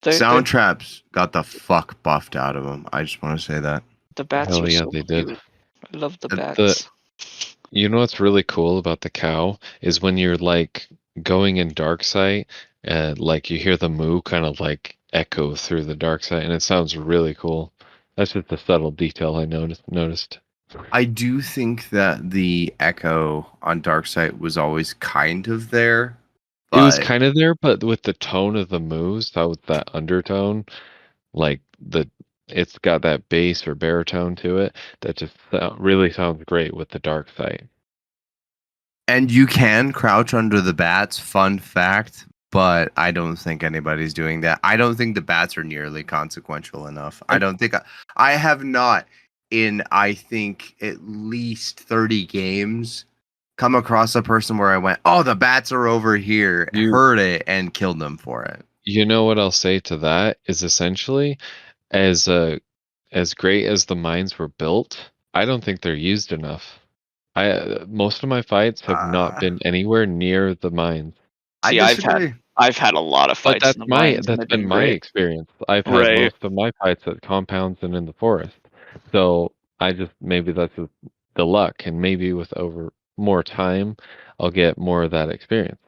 Sound traps got the fuck buffed out of them. I just want to say that. The bats hell are yeah, so they did. cute. I love the The- bats. You know what's really cool about the cow is when you're like going in dark sight and like you hear the moo kind of like echo through the dark sight, and it sounds really cool. That's just a subtle detail I noticed. I do think that the echo on Darkseid was always kind of there. It was But kind of there, but with the tone of the moos, that was that undertone, like it's got that bass or baritone to it that just really sounds great with the dark sight. and you can crouch under the bats, fun fact, but I don't think anybody's doing that. I don't think the bats are nearly consequential enough. I don't think I have not in I think at least 30 games come across a person where I went, "Oh, the bats are over here," heard it and killed them for it. You know what I'll say to that is essentially as great as the mines were built, I don't think they're used enough. Most of my fights have not been anywhere near the mines. See, I disagree. I've had a lot of But fights in the mines, and that's they've been been my great. experience. I've had Right. most of my fights at compounds and in the forest. So maybe that's just the luck, and maybe with over more time, I'll get more of that experience.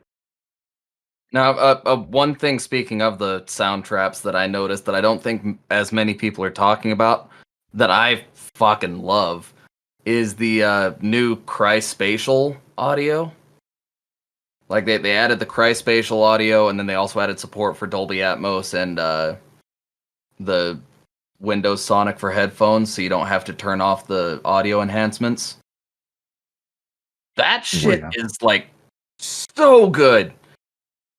Now, one thing, speaking of the sound traps, that I noticed that I don't think as many people are talking about, that I fucking love, is the new Cryspatial audio. Like they added the Cryspatial audio, and then they also added support for Dolby Atmos and the Windows Sonic for headphones, so you don't have to turn off the audio enhancements. That shit is like so good.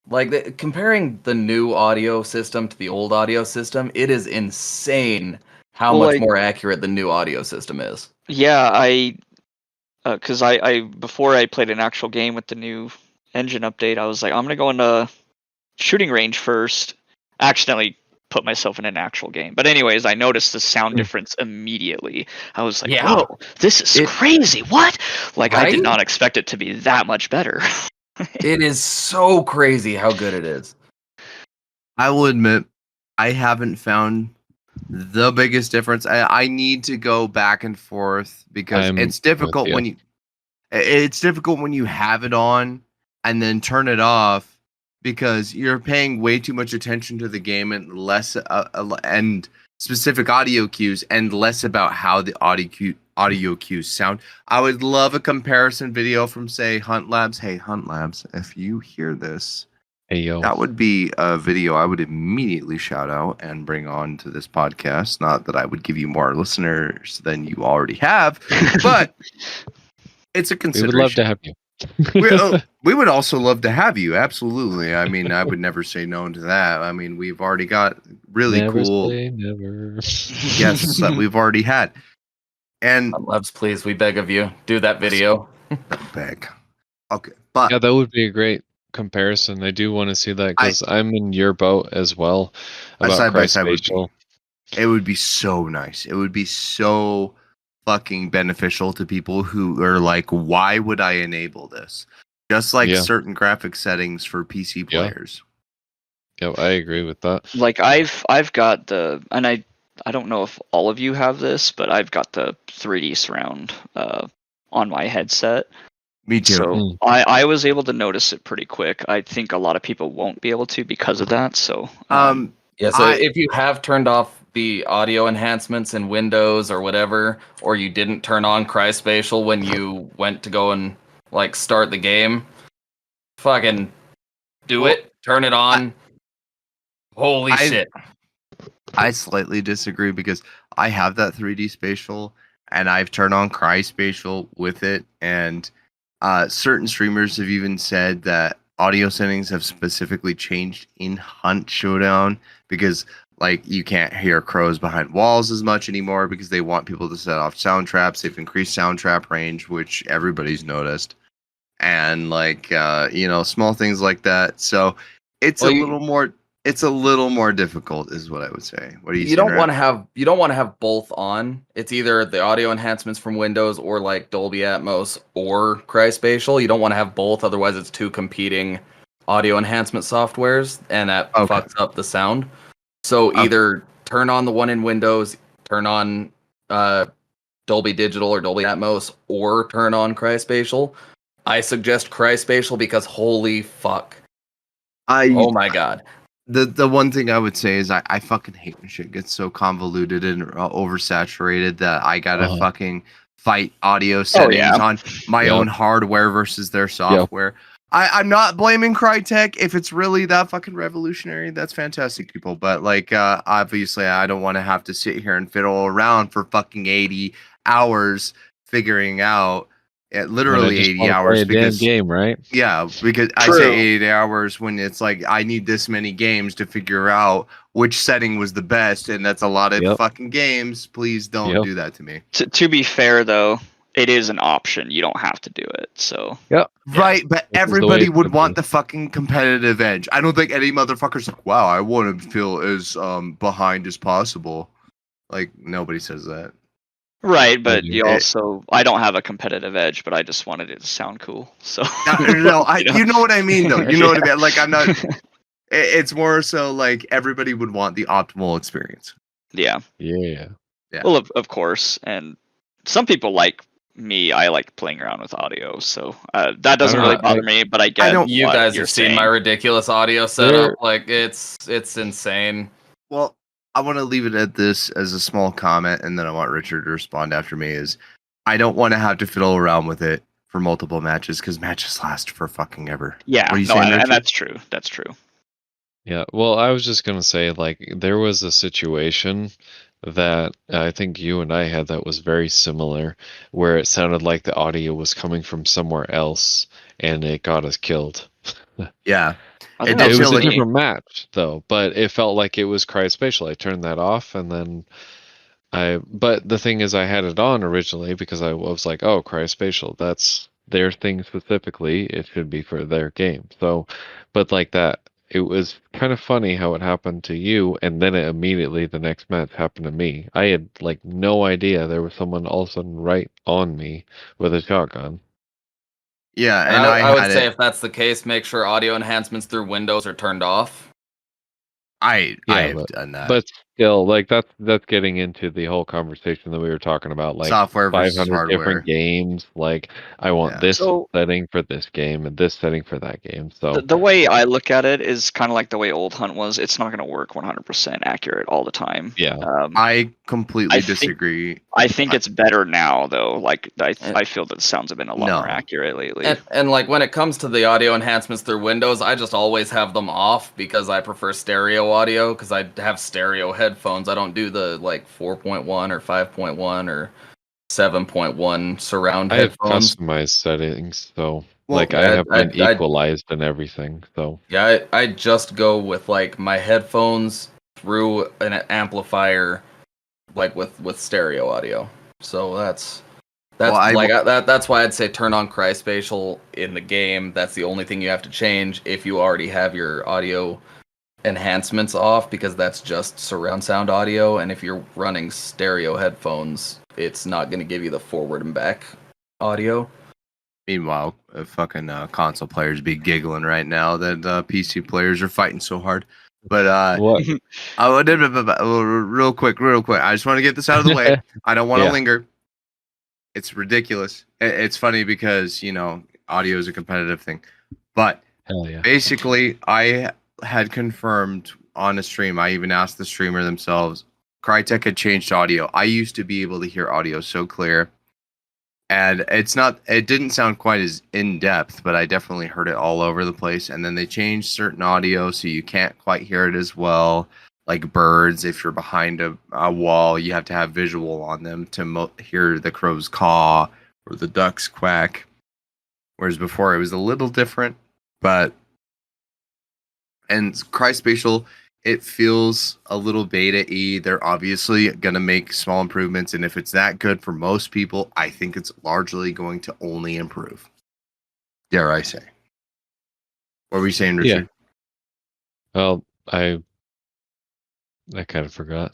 Like comparing the new audio system to the old audio system, it is insane how Well, much like- more accurate the new audio system is. Yeah, because I before I played an actual game with the new engine update, I was like, I'm gonna go into shooting range first. Accidentally put myself in an actual game, but anyways, I noticed the sound difference immediately. I was like, Yeah. whoa, this is crazy. What? Like, I did Right? not expect it to be that much better. It is so crazy how good it is. I will admit, I haven't found the biggest difference. I need to go back and forth because I'm it's difficult with when it's difficult when you have it on and then turn it off because you're paying way too much attention to the game and less and specific audio cues and less about how the audio cues sound. I would love a comparison video from, say, Hunt Labs. Hey, Hunt Labs, if you hear this, Hey, yo. that would be a video I would immediately shout out and bring on to this podcast. Not that I would give you more listeners than you already have, but it's a We consideration. would love to have you. We would also love to have you. Absolutely. I mean, I would never say no to that. I mean, we've already got really Never cool say never. guests that we've already had. And Loves, please, we beg of you, do that video. beg. Okay, but Yeah, that would be a great comparison. I do want to see that because I'm in your boat as well about side by side Cryspatial. it would be so nice. It would be so fucking beneficial to people who are like, why would I enable this? Just like Yeah. certain graphic settings for PC Yeah. players. Yeah, I agree with that. Like I've got the, and I don't know if all of you have this, but I've got the 3D surround on my headset. Me too. So I was able to notice it pretty quick. I think a lot of people won't be able to because of that. So Yeah, so if you have turned off the audio enhancements in Windows or whatever, or you didn't turn on Cryspatial when you went to go and like start the game, fucking do it. Turn it on. Holy shit. I slightly disagree because I have that 3D spatial and I've turned on Cryspatial with it, and certain streamers have even said that audio settings have specifically changed in Hunt Showdown because like you can't hear crows behind walls as much anymore because they want people to set off sound traps. They've increased sound trap range, which everybody's noticed, and like small things like that. So it's a little more difficult, is what I would say. What do you? You don't want to have both on. It's either the audio enhancements from Windows or like Dolby Atmos or Cryspatial. You don't want to have both, otherwise it's two competing audio enhancement softwares, and that fucks up the sound. So either turn on the one in Windows, turn on Dolby Digital or Dolby Atmos, or turn on Cryspatial. I suggest Cryspatial because holy fuck. Oh my god. The one thing I would say is I fucking hate when shit gets so convoluted and oversaturated that I gotta fucking fight audio settings on my own hardware versus their software. I'm not blaming Crytek. If it's really that fucking revolutionary, that's fantastic, people. But like, obviously, I don't want to have to sit here and fiddle around for fucking 80 hours figuring out. Literally 80 hours because game, right? Yeah, because I say 80 hours when it's like I need this many games to figure out which setting was the best, and that's a lot of fucking games. Please don't do that to me. To be fair, though, it is an option. You don't have to do it. So right, but everybody would want the fucking competitive edge. I don't think any motherfucker's like, wow, I want to feel as behind as possible. Like nobody says that. Right, but you also, I don't have a competitive edge, but I just wanted it to sound cool. So no, you know what I mean, though. You know what I mean. Like I'm not. It's more so like everybody would want the optimal experience. Yeah. Yeah. Well, of course, and some people like me. I like playing around with audio, so that doesn't don't really know, bother me. But I get don't- You what guys you're have seen my saying. ridiculous audio setup. Like it's insane. Well, I want to leave it at this as a small comment, and then I want Richard to respond after me. Is I don't want to have to fiddle around with it for multiple matches because matches last for fucking ever. Yeah, What are you no, saying, and Richard? that's true. That's true. Yeah, well, I was just gonna say, like, there was a situation that I think you and I had that was very similar, where it sounded like the audio was coming from somewhere else, and it got us killed. Yeah, I It think did that It was was feel a like- me. different match, though, but it felt like it was Cryspatial. I turned that off, and then but the thing is, I had it on originally because I was like, oh, Cryspatial, that's their thing specifically. It should be for their game. So, but like that, it was kind of funny how it happened to you, and then it immediately the next match happened to me. I had like no idea there was someone all of a sudden right on me with a shotgun. yeah, And and I would had say it. if that's the case, make sure audio enhancements through Windows are turned off. I Yeah, have done that. but still, like that's getting into the whole conversation that we were talking about, like Software versus 500 hardware. different games. Like I want Yeah. this So- setting for this game and this setting for that game. So The way I look at it is kind of like the way Old Hunt was. It's not going to work 100% accurate all the time. yeah, I completely I think- disagree. I think it's better now, though. Like I feel that the sounds have been a lot No. more accurate lately. And like when it comes to the audio enhancements through Windows, I just always have them off because I prefer stereo audio because I have stereo headphones. I don't do the like 4.1 or 5.1 or 7.1 surround I have headphones. customized settings, so Well, like I have I- been I- equalized and everything. So Yeah, I just go with like my headphones through an amplifier, like with stereo audio. So that's Well, that's why I'd say turn on Cryspatial in the game. That's the only thing you have to change if you already have your audio enhancements off because that's just surround sound audio. And if you're running stereo headphones, it's not going to give you the forward and back audio. Meanwhile, fucking console players be giggling right now that PC players are fighting so hard. But what? real quick. I just want to get this out of the way. I don't want to Yeah. linger. It's ridiculous. It's funny because audio is a competitive thing, but Hell yeah. basically, I had confirmed on a stream. I even asked the streamer themselves. Crytek had changed audio. I used to be able to hear audio so clear. And it didn't sound quite as in-depth, but I definitely heard it all over the place. And then they changed certain audio so you can't quite hear it as well. Like birds, if you're behind a wall, you have to have visual on them to hear the crows caw or the ducks quack. Whereas before it was a little different. And Cryspatial, it feels a little beta-y. They're obviously going to make small improvements, and if it's that good for most people, I think it's largely going to only improve. Dare I say. What were you saying, Yeah. Richard? Well, I kind of forgot.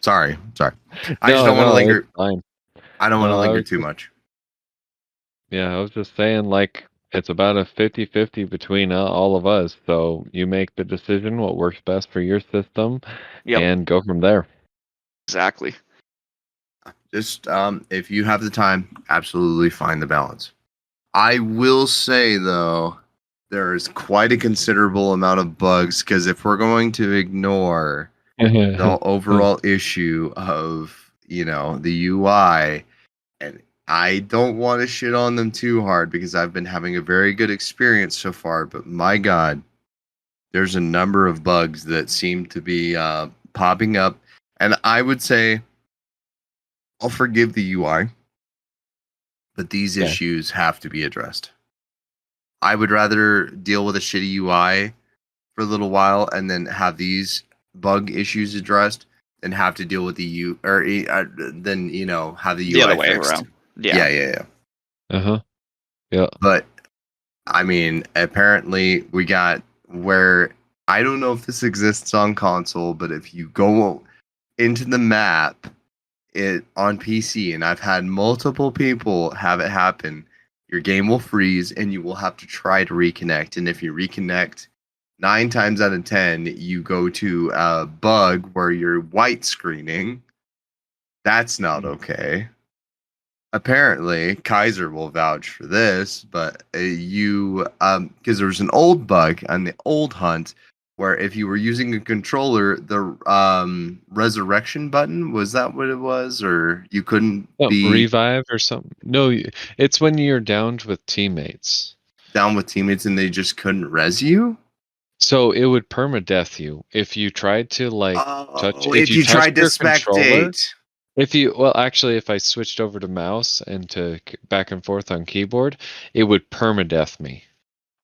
Sorry. I just don't want to linger. It's fine. I don't want to No, I linger was too just- much. Yeah, I was just saying, like, it's about a 50-50 between all of us. So you make the decision what works best for your system Yep. and go from there. Exactly. Just if you have the time, absolutely find the balance. I will say, though, there is quite a considerable amount of bugs because if we're going to ignore the overall issue of the UI, and I don't want to shit on them too hard because I've been having a very good experience so far, but my god, there's a number of bugs that seem to be popping up, and I would say I'll forgive the UI, but these Okay. issues have to be addressed. I would rather deal with a shitty UI for a little while and then have these bug issues addressed than have to deal with the have the UI The other way fixed. around. Yeah. Yeah. Uh-huh. Yeah. But I mean, apparently we got where I don't know if this exists on console, but if you go into the map on PC, and I've had multiple people have it happen, your game will freeze and you will have to try to reconnect. And if you reconnect 9 times out of 10, you go to a bug where you're white screening. That's not okay. Apparently, Kaiser will vouch for this, but because there was an old bug on the old hunt where if you were using a controller, the resurrection button, was that what it was? Or you couldn't be revive or something? No, it's when you're downed with teammates. down with teammates and they just couldn't res you? So it would permadeath you if you tried to touch. Oh, If if you you touched tried to your controller, spectate. if I switched over to mouse and to back and forth on keyboard, it would permadeath me.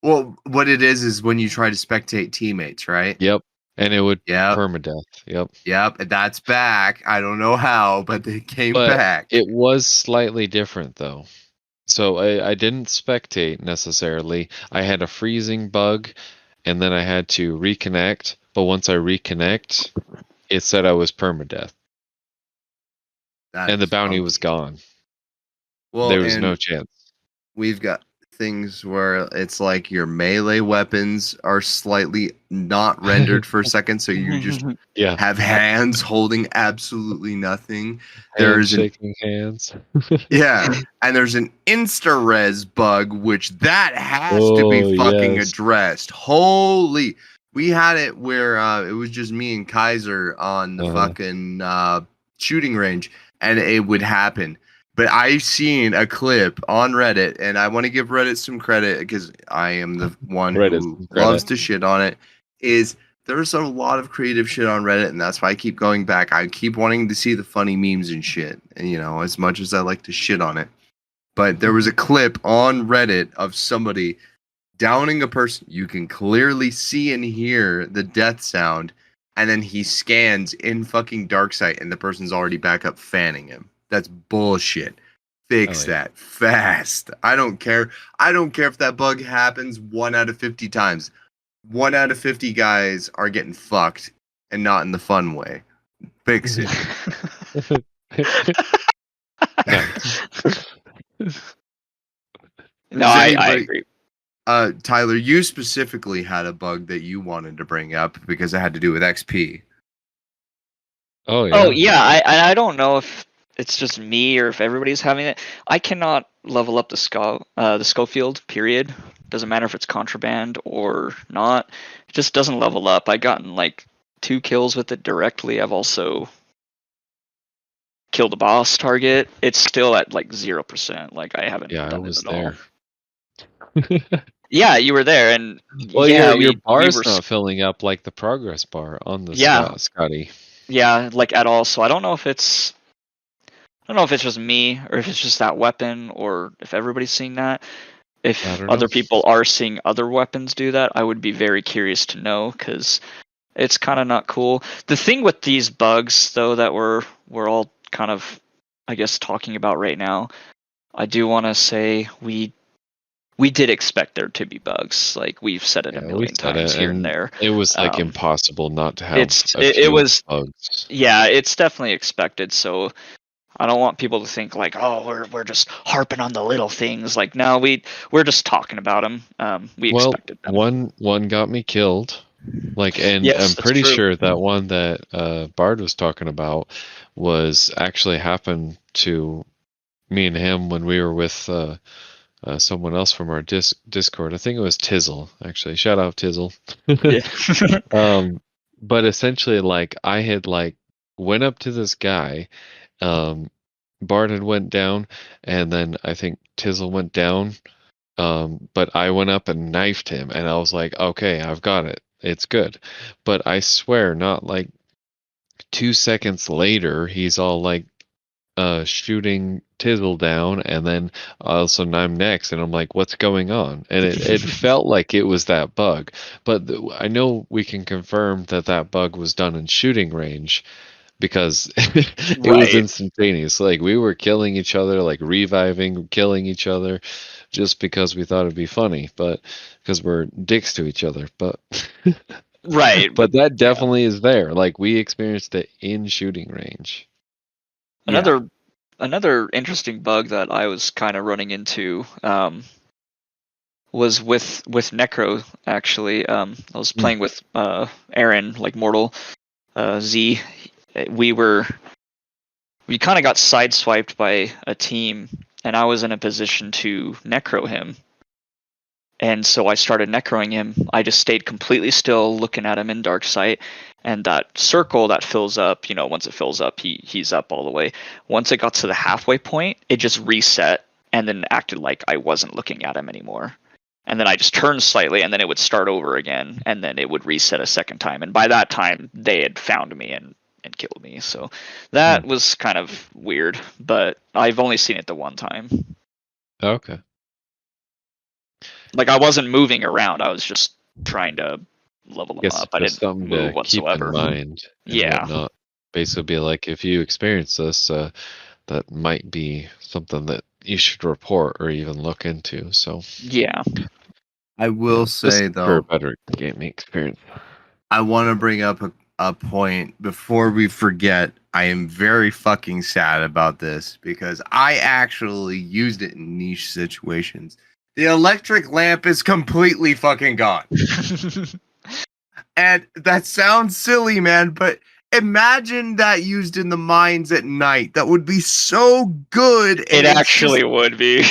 Well, what it is when you try to spectate teammates, right? Yep, and it would Yep. permadeath. Yep. Yep, that's back. I don't know how, but they came But back. it was slightly different though. So I didn't spectate necessarily. I had a freezing bug, and then I had to reconnect. But once I reconnect, it said I was permadeath, That and the is bounty was funky. gone. Well, There was and no chance. we've got things where it's like your melee weapons are slightly not rendered for a second, so you just Yeah, have hands holding absolutely nothing. hands There's an shaking hands. and there's an insta-res bug, which that has to be Oh fucking yes. addressed. Holy, we had it where it was just me and Kaiser on the fucking shooting range, and it would happen. But I seen a clip on Reddit, and I want to give Reddit some credit because I am the one who loves to shit on it. There's a lot of creative shit on Reddit, and that's why I keep going back. I keep wanting to see the funny memes and shit, and as much as I like to shit on it. But there was a clip on Reddit of somebody downing a person. You can clearly see and hear the death sound, and then he scans in fucking darksight, and the person's already back up fanning him. That's bullshit. Fix that fast. I don't care. I don't care if that bug happens 1 out of 50 times. 1 out of 50 guys are getting fucked, and not in the fun way. Fix it. No, I agree. Tyler, you specifically had a bug that you wanted to bring up because it had to do with XP. Oh yeah. Oh yeah, I don't know if it's just me or if everybody's having it. I cannot level up the Schofield. Period. Doesn't matter if it's contraband or not. It just doesn't level up. I gotten like 2 kills with it directly. I've also killed a boss target. It's still at like 0%. Like I haven't done I was it at there. all. Yeah, you were there, and well, yeah, your bar's we were not filling up like the progress bar on the Scotty. Yeah, like at all. So I don't know if it's just me or if it's just that weapon or if everybody's seeing that. If other people are seeing other weapons do that, I would be very curious to know because it's kind of not cool. The thing with these bugs, though, that we're all kind of, I guess, talking about right now, I do want to say we did expect there to be bugs. Like we've said it a million times here and there. It was like impossible not to have it was bugs. Yeah, it's definitely expected. So I don't want people to think like, oh, we're just harping on the little things. Like, no, we're just talking about them. We expected them. One got me killed. Like, and yes, I'm pretty true. sure that one that Bard was talking about was actually happened to me and him when we were with someone else from our Discord. I think it was Tizzle, actually. Shout out Tizzle. Yeah. But essentially, like, I had like went up to this guy. Bard had went down, and then I think Tizzle went down. But I went up and knifed him, and I was like, okay, I've got it. It's good. But I swear, not like 2 seconds later, he's all like shooting Tizzle down, and then all of a sudden I'm next, and I'm like, what's going on? And it felt like it was that bug. But I know we can confirm that bug was done in shooting range, because it was instantaneous. Like we were killing each other, like reviving, killing each other, just because we thought it'd be funny, but because we're dicks to each other. But right. But that definitely is there. Like we experienced it in shooting range. Another interesting bug that I was kind of running into was with Necro. Actually, I was playing with Aaron, like Mortal Z. We were we kind of got sideswiped by a team, and I was in a position to necro him. And so I started necroing him. I just stayed completely still, looking at him in dark sight, and that circle that fills up, once it fills up, he's up all the way. Once it got to the halfway point, it just reset and then acted like I wasn't looking at him anymore. And then I just turned slightly, and then it would start over again, and then it would reset a second time. And by that time, they had found me and killed me. So that was kind of weird, but I've only seen it the one time. Okay. Like, I wasn't moving around. I was just trying to level them Guess up. I just didn't something move to whatsoever. keep in mind. And Yeah. whatnot. Basically, be like, if you experience this, that might be something that you should report or even look into. So Yeah. I will just say, for a though, better gaming experience. I want to bring up a point before we forget. I am very fucking sad about this because I actually used it in niche situations. The electric lamp is completely fucking gone. And that sounds silly, man, but imagine that used in the mines at night. That would be so good. It actually would be.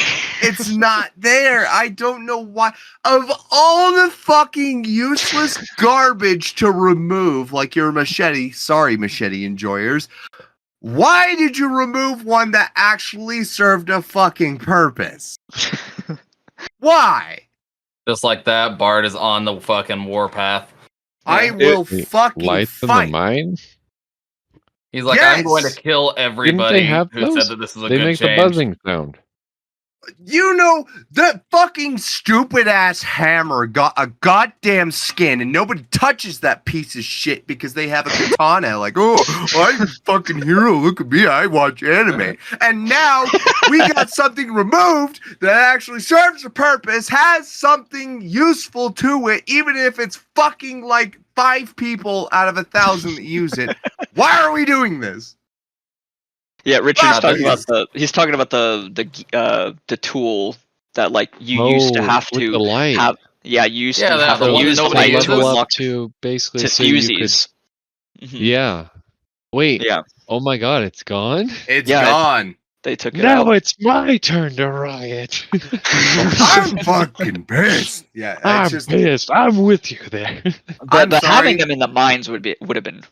It's not there. I don't know why. Of all the fucking useless garbage to remove, like your machete, sorry, machete enjoyers, why did you remove one that actually served a fucking purpose? Why? Just like that, Bard is on the fucking warpath. I will fucking Lights in fight. the mine? He's like, I'm going to kill everybody have who those? said that this is a They good make change. the buzzing sound. You know, that fucking stupid ass hammer got a goddamn skin, and nobody touches that piece of shit because they have a katana. Like, oh, I'm a fucking hero. Look at me. I watch anime. And now we got something removed that actually serves a purpose, has something useful to it, even if it's fucking like 5 people out of 1,000 that use it. Why are we doing this? Yeah, Richard's He's talking about the tool that, like, you used to have with to the light. have. Yeah, you used to Yeah, have the to one that use the nobody light to uses. unlock to basically to so you could. fusies. Mhm. Yeah. Wait. Yeah. Oh my god, it's gone? It's Yeah, gone. They took it Now out. it's my turn to riot. I'm fucking pissed. Yeah, it's I'm just pissed. I'm with you there. I'm But sorry. having them in the mines would have been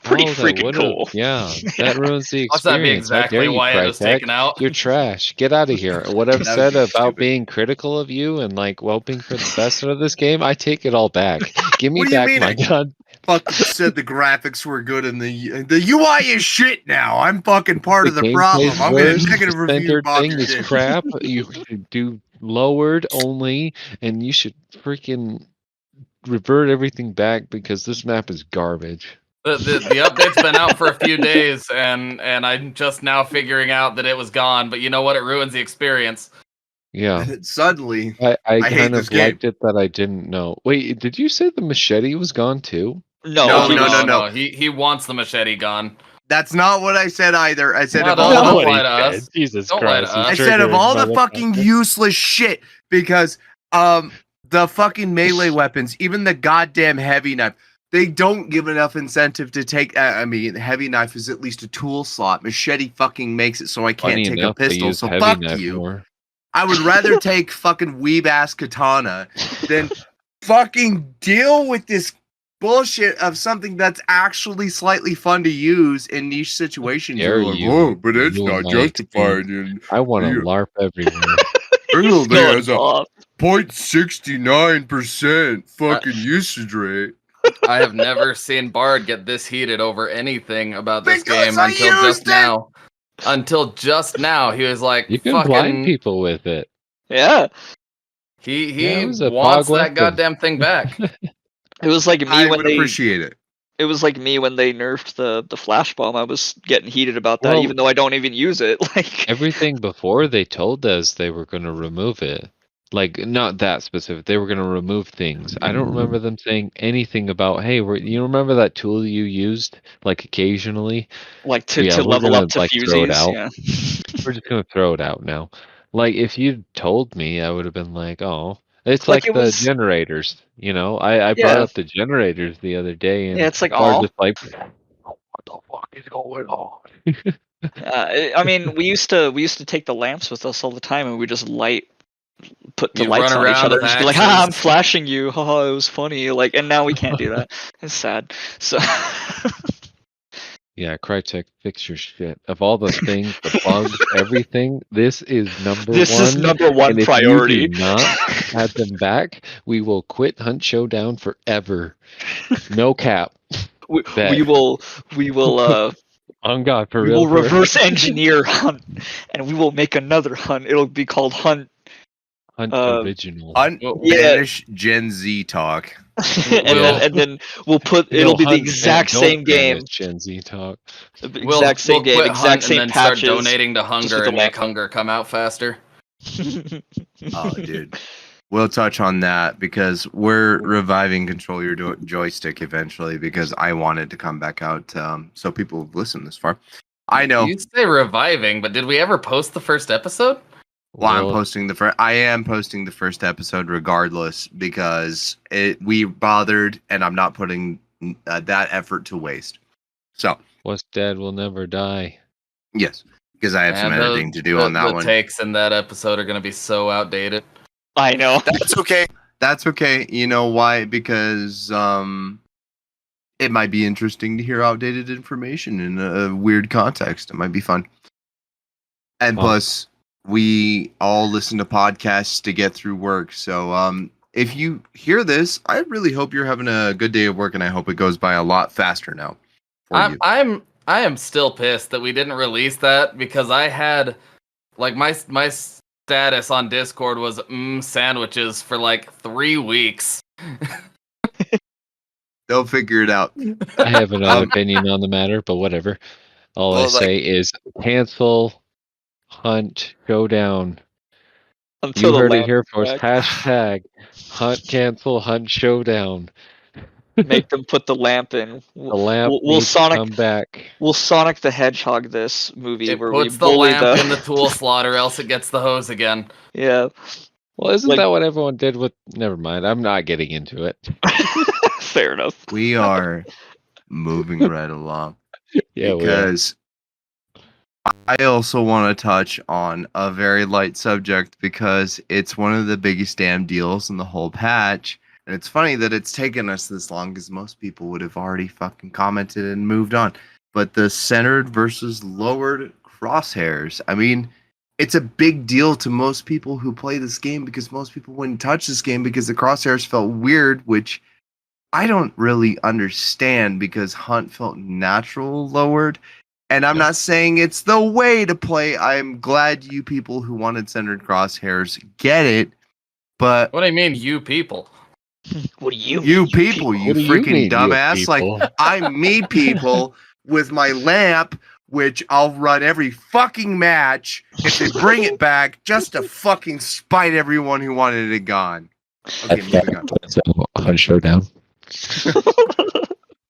pretty that freaking would've- cool. Yeah, that ruins the Watch that be experience. How exactly dare you, why it was Crytek? taken out. You're trash. Get out of here. What I've That said would be about stupid. being critical of you and like hoping for the best out of this game, I take it all back. Give me What do you back mean my I- gun. Fucking said the graphics were good and the UI is shit now. I'm fucking part of the gameplay's problem. I'm gonna worse, negative the review centered Bob thing your is dick. crap. You should do lowered only, and you should freaking revert everything back because this map is garbage. The update's been out for a few days, and I'm just now figuring out that it was gone. But you know what? It ruins the experience. Yeah. Suddenly, I hate kind this of game. liked it that I didn't know. Wait, did you say the machete was gone too? No, No. He wants the machete gone. that's not what I said either. I said Not of at all all. the Don't lie to us. Jesus Don't lie to Christ! us. I said of all the fucking useless shit because the fucking melee weapons, even the goddamn heavy knife, they don't give enough incentive to take. I mean, heavy knife is at least a tool slot. Machete fucking makes it so I can't Funny take enough, a they pistol. use So heavy fuck knife you. more. I would rather take fucking weeb ass katana than fucking deal with this bullshit of something that's actually slightly fun to use in niche situations. Dare You're like, you oh, but it's ruin not my justified. And I want to Yeah. LARP everywhere. Real Going has a off. 0.69% fucking usage rate. I have never seen Bard get this heated over anything about this Because game I until used just it! now. Until just now, he was like, You can "Fucking." blind people with it. Yeah. He Yeah, it was a wants pog that weapon. goddamn thing back. It was like me I when would they appreciate it. it was like me when they nerfed the flash bomb. I was getting heated about that, Well- even though I don't even use it. Like, Everything before they told us they were going to remove it. Like, not that specific. They were going to remove things. I don't remember them saying anything about, hey, you remember that tool you used, like, occasionally? like to, Yeah, to we're level gonna, up to like, throw it fusies. out. Yeah. We're just going to throw it out now. Like, if you'd told me, I would have been like, oh. It's Like, like it the was- generators, you know? I brought Yeah. up the generators the other day, and Yeah, it's like, Bart oh, just like, what the fuck is going on? I mean, we used to take the lamps with us all the time, and we just put the You lights run on each around other with and just be like, "Ha, I'm axes. flashing you, haha, it was funny." Like, and now we can't do that. It's sad. So Yeah, Crytek, fix your shit. Of all the things, the bugs, everything, this is number this is one. number one And if you priority. do not add them back, we will quit Hunt Showdown forever. No cap. we, Bet. we will On God, for we real. will for real. reverse engineer Hunt, and we will make another Hunt. It'll be called Hunt. Hunt Uh, Original. Unbanish Gen Z talk. and then we'll put it'll be the exact same game. Gen Z talk. Exact same game, quit exact Hunt same and then start patches. donating to Hunger with the and make lamp. Hunger come out faster. Oh, dude. We'll touch on that because we're reviving Control Your Joystick eventually because I wanted to come back out so people have listened this far. I know. You say reviving, but did we ever post the first episode? Well, I am posting the first episode regardless because we bothered and I'm not putting that effort to waste. So What's dead will never die. yes, because I have some editing to do on that one. one. The takes in that episode are going to be so outdated. I know. That's okay. That's okay. You know why? Because it might be interesting to hear outdated information in a weird context. It might be fun. And plus, we all listen to podcasts to get through work. So if you hear this, I really hope you're having a good day of work, and I hope it goes by a lot faster now. I am still pissed that we didn't release that because I had like my status on Discord was sandwiches for like 3 weeks. They'll figure it out. I have another opinion on the matter, but whatever. All I say is cancel Hunt Showdown. Until you heard it lamp here first. back. Hashtag Hunt cancel Hunt Showdown. Make them put the lamp in. The lamp we'll needs Sonic to come back. We'll Sonic the Hedgehog this movie It where we puts the bully lamp in the tool slaughter, else it gets the hose again. Yeah. Well, isn't that what everyone did with? Never mind. I'm not getting into it. Fair enough. We are moving right along. Yeah, because I also want to touch on a very light subject because it's one of the biggest damn deals in the whole patch. And it's funny that it's taken us this long because most people would have already fucking commented and moved on. But the centered versus lowered crosshairs. I mean, it's a big deal to most people who play this game because most people wouldn't touch this game because the crosshairs felt weird, which I don't really understand because Hunt felt natural lowered. And I'm not saying it's the way to play. I'm glad you people who wanted centered crosshairs get it. But what do you mean, you people? What do you You people, you freaking dumbass. Like, I'm me people with my lamp, which I'll run every fucking match if they bring it back just to fucking spite everyone who wanted it gone. Okay, moving on. So, Hunt Showdown.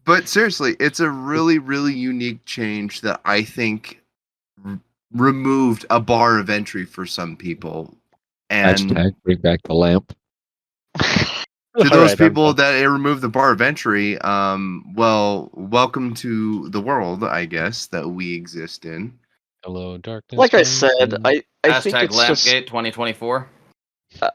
But seriously, it's a really, really unique change that I think removed a bar of entry for some people. And Hashtag bring back the lamp. to those people that it removed the bar of entry, well, welcome to the world, I guess, that we exist in. Hello, darkness. Like I said, I think Hashtag it's just Lampgate 2024.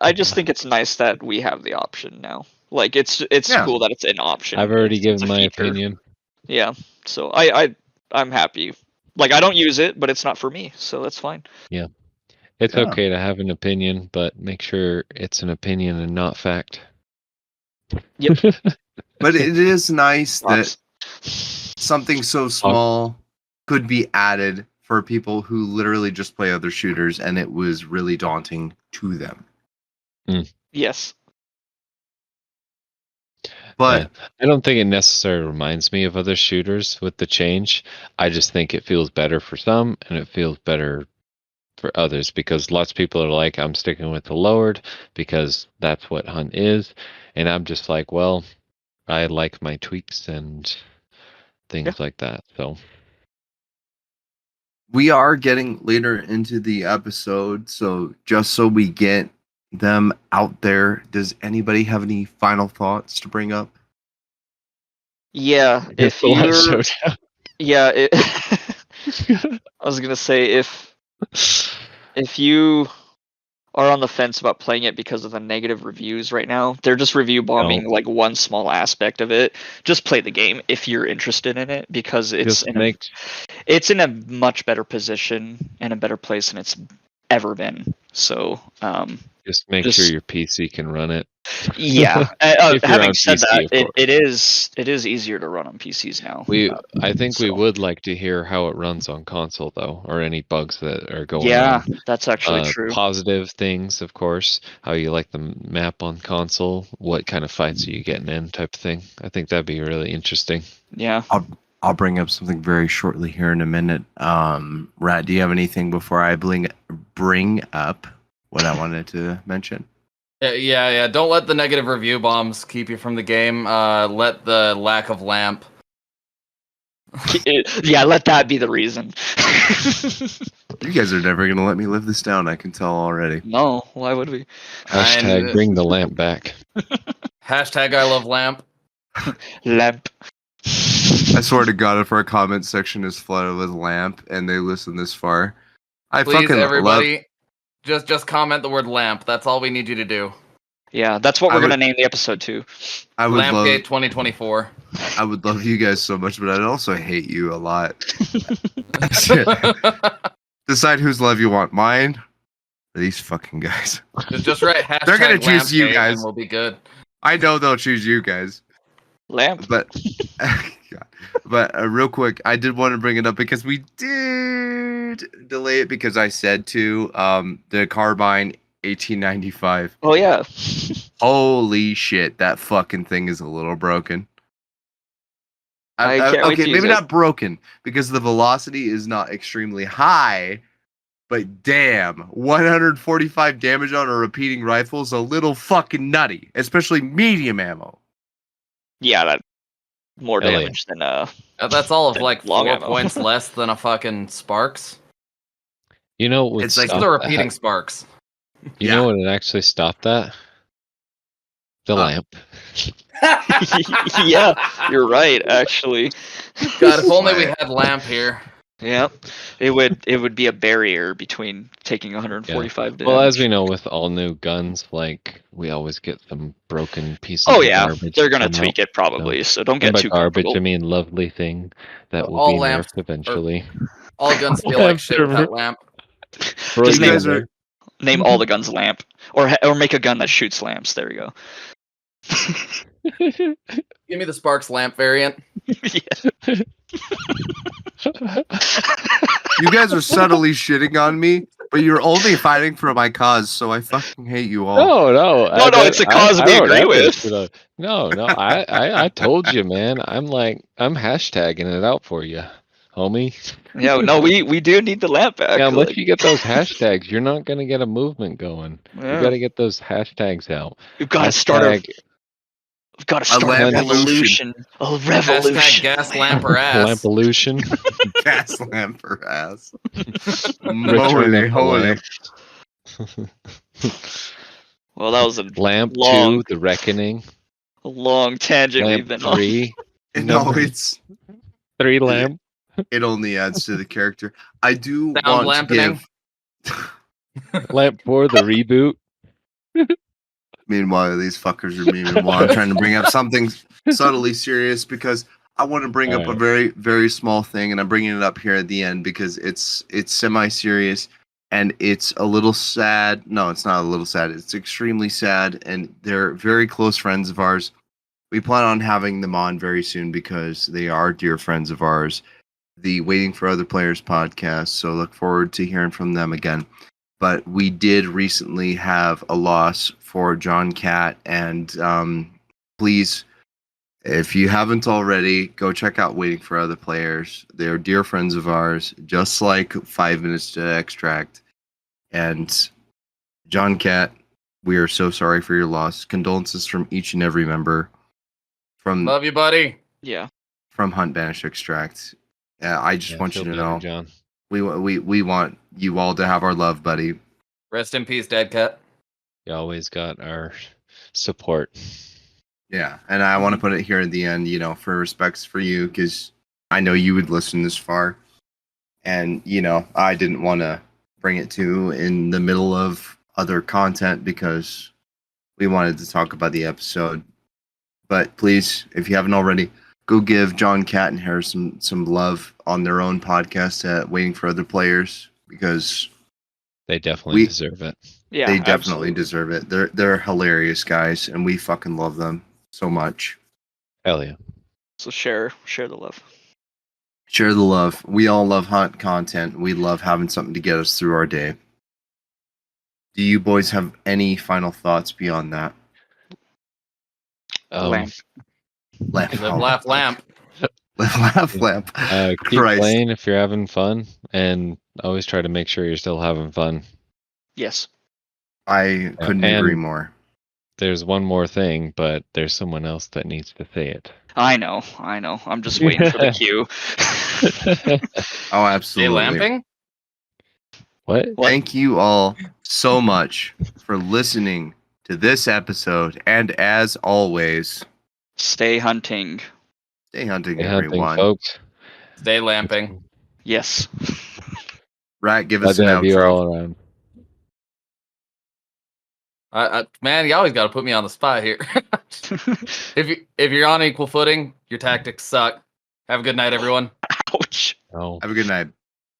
I just think it's nice that we have the option now. Like it's cool that it's an option. I've already It's given a my feature. opinion. Yeah. So I'm happy. Like I don't use it, but it's not for me, so that's fine. Yeah. It's okay to have an opinion, but make sure it's an opinion and not fact. Yep. But it is nice that something so small could be added for people who literally just play other shooters, and it was really daunting to them. Yes. But I don't think it necessarily reminds me of other shooters with the change. I just think it feels better for some, and it feels better for others because lots of people are like, I'm sticking with the lowered because that's what Hunt is. And I'm just like, well, I like my tweaks and things like that. So we are getting later into the episode, so just so we get them out there, does anybody have any final thoughts to bring up? Yeah, if you're I was gonna say if you are on the fence about playing it because of the negative reviews right now, they're just review bombing Don't. like one small aspect of it. Just play the game if you're interested in it, because it's Just make it's in a much better position and a better place than it's ever been. So just make just sure your PC can run it. yeah. If you're Having on said PC, that, of course. it is easier to run on PCs now. I think we so. would like to hear how it runs on console, though, or any bugs that are going Yeah, on. that's actually true. Positive things, of course, how you like the map on console, what kind of fights are you getting in, type of thing. I think that'd be really interesting. Yeah. I'll bring up something very shortly here in a minute. Rat, do you have anything before I bring up what I wanted to mention? Yeah. Don't let the negative review bombs keep you from the game. Let the lack of lamp. Yeah, let that be the reason. You guys are never gonna let me live this down. I can tell already. No, why would we? Hashtag bring the lamp back. Hashtag I love lamp. Lamp. I swear to God, if our comment section is flooded with lamp and they listen this far, I Please, fucking everybody, just comment the word lamp. That's all we need you to do. Yeah, that's what I we're would- gonna name the episode to. I would love. Lampgate 2024. I would love you guys so much, but I'd also hate you a lot. Decide whose love you want. Mine or these fucking guys. Just write hashtag They're gonna choose you Lampgate guys. and we'll be good. I know they'll choose you guys. Lamp. But real quick, I did want to bring it up because we did delay it because I said to the Carbine 1895. Oh yeah. Holy shit, that fucking thing is a little broken. I can't wait okay, to use maybe it. not broken because the velocity is not extremely high, but damn, 145 damage on a repeating rifle is a little fucking nutty, especially medium ammo. Yeah, that more Hell yeah. damage than That's all of like Long 4 ammo. points less than a fucking Sparks. You know what would It's like stop The that? repeating Sparks. You know what would actually stop that? The lamp. yeah, you're right. Actually. God, if only we had lamp here. Yeah, it would be a barrier between taking 145 damage. Well, as we know, with all new guns, like we always get some broken pieces. Oh of yeah, garbage they're gonna come tweak it probably. So don't And get by too garbage, comfortable. I mean lovely thing that will All be lamps nerfed eventually. All guns feel like shit without lamp. Just You guys are name all the guns lamp, or make a gun that shoots lamps. There you go. Give me the Sparks lamp variant. Yeah. you guys are subtly shitting on me, but you're only fighting for my cause, so I fucking hate you all. No, it's a cause we agree with. No, I told you, man. I'm hashtagging it out for you, homie. Yeah, no, we do need the lamp back. Yeah, unless like- you get those hashtags, you're not gonna get a movement going. Yeah. You got to get those hashtags out. We've got to start We've got to start a lamp-olution. revolution. A revolution. Hashtag gas lamp or ass. Lampolution. Gas lamp for ass. Return Holy, of the holy. lamp. Well, that was a Lamp long, 2, The Reckoning. long tangent Lamp we've been on. 3. No, Number it's 3 lamp. it only adds to the character. I do Sound want to lampening. give. Lamp 4, The Reboot. Meanwhile, these fuckers are memeing while I'm trying to bring up something subtly serious because I want to bring up a Alright. very, very small thing, and I'm bringing it up here at the end because it's semi-serious and it's a little sad. No, it's not a little sad. It's extremely sad, and they're very close friends of ours. We plan on having them on very soon because they are dear friends of ours. The Waiting for Other Players podcast. So look forward to hearing from them again. But we did recently have a loss for John Cat, and please, if you haven't already, go check out Waiting for Other Players. They're dear friends of ours, just like 5 Minutes to Extract. And John Cat, we are so sorry for your loss. Condolences from each and every member. From Love you, buddy. Yeah. from Hunt Banished Extract. I just want you to know, John. we want you all to have our love, buddy. Rest in peace, Dead Cat. You always got our support. Yeah, and I want to put it here at the end, for respects for you, because I know you would listen this far. And, you know, I didn't want to bring it to in the middle of other content because we wanted to talk about the episode. But please, if you haven't already, go give John Cat and Harris some love on their own podcast at Waiting for Other Players, because They definitely We- deserve it. Yeah, they definitely absolutely. deserve it. They're hilarious guys, and we fucking love them so much. Hell yeah. So share the love. Share the love. We all love hunt content. We love having something to get us through our day. Do you boys have any final thoughts beyond that? Lamp. Lamp. Live, laugh, lamp. Laugh, lamp. Keep Christ. playing if you're having fun, and always try to make sure you're still having fun. Yes. I couldn't agree and- more. There's one more thing, but there's someone else that needs to say it. I know. I'm just waiting for the cue. Oh, Stay absolutely. lamping? What? What? Thank you all so much for listening to this episode. And as always, Stay hunting. stay hunting, Stay hunting, everyone. folks. Stay lamping. Yes. Rat, give Glad us to an have you outro. all around. Man, you always got to put me on the spot here. if you're on equal footing, your tactics suck. Have a good night, everyone. Ouch. No. Have a good night.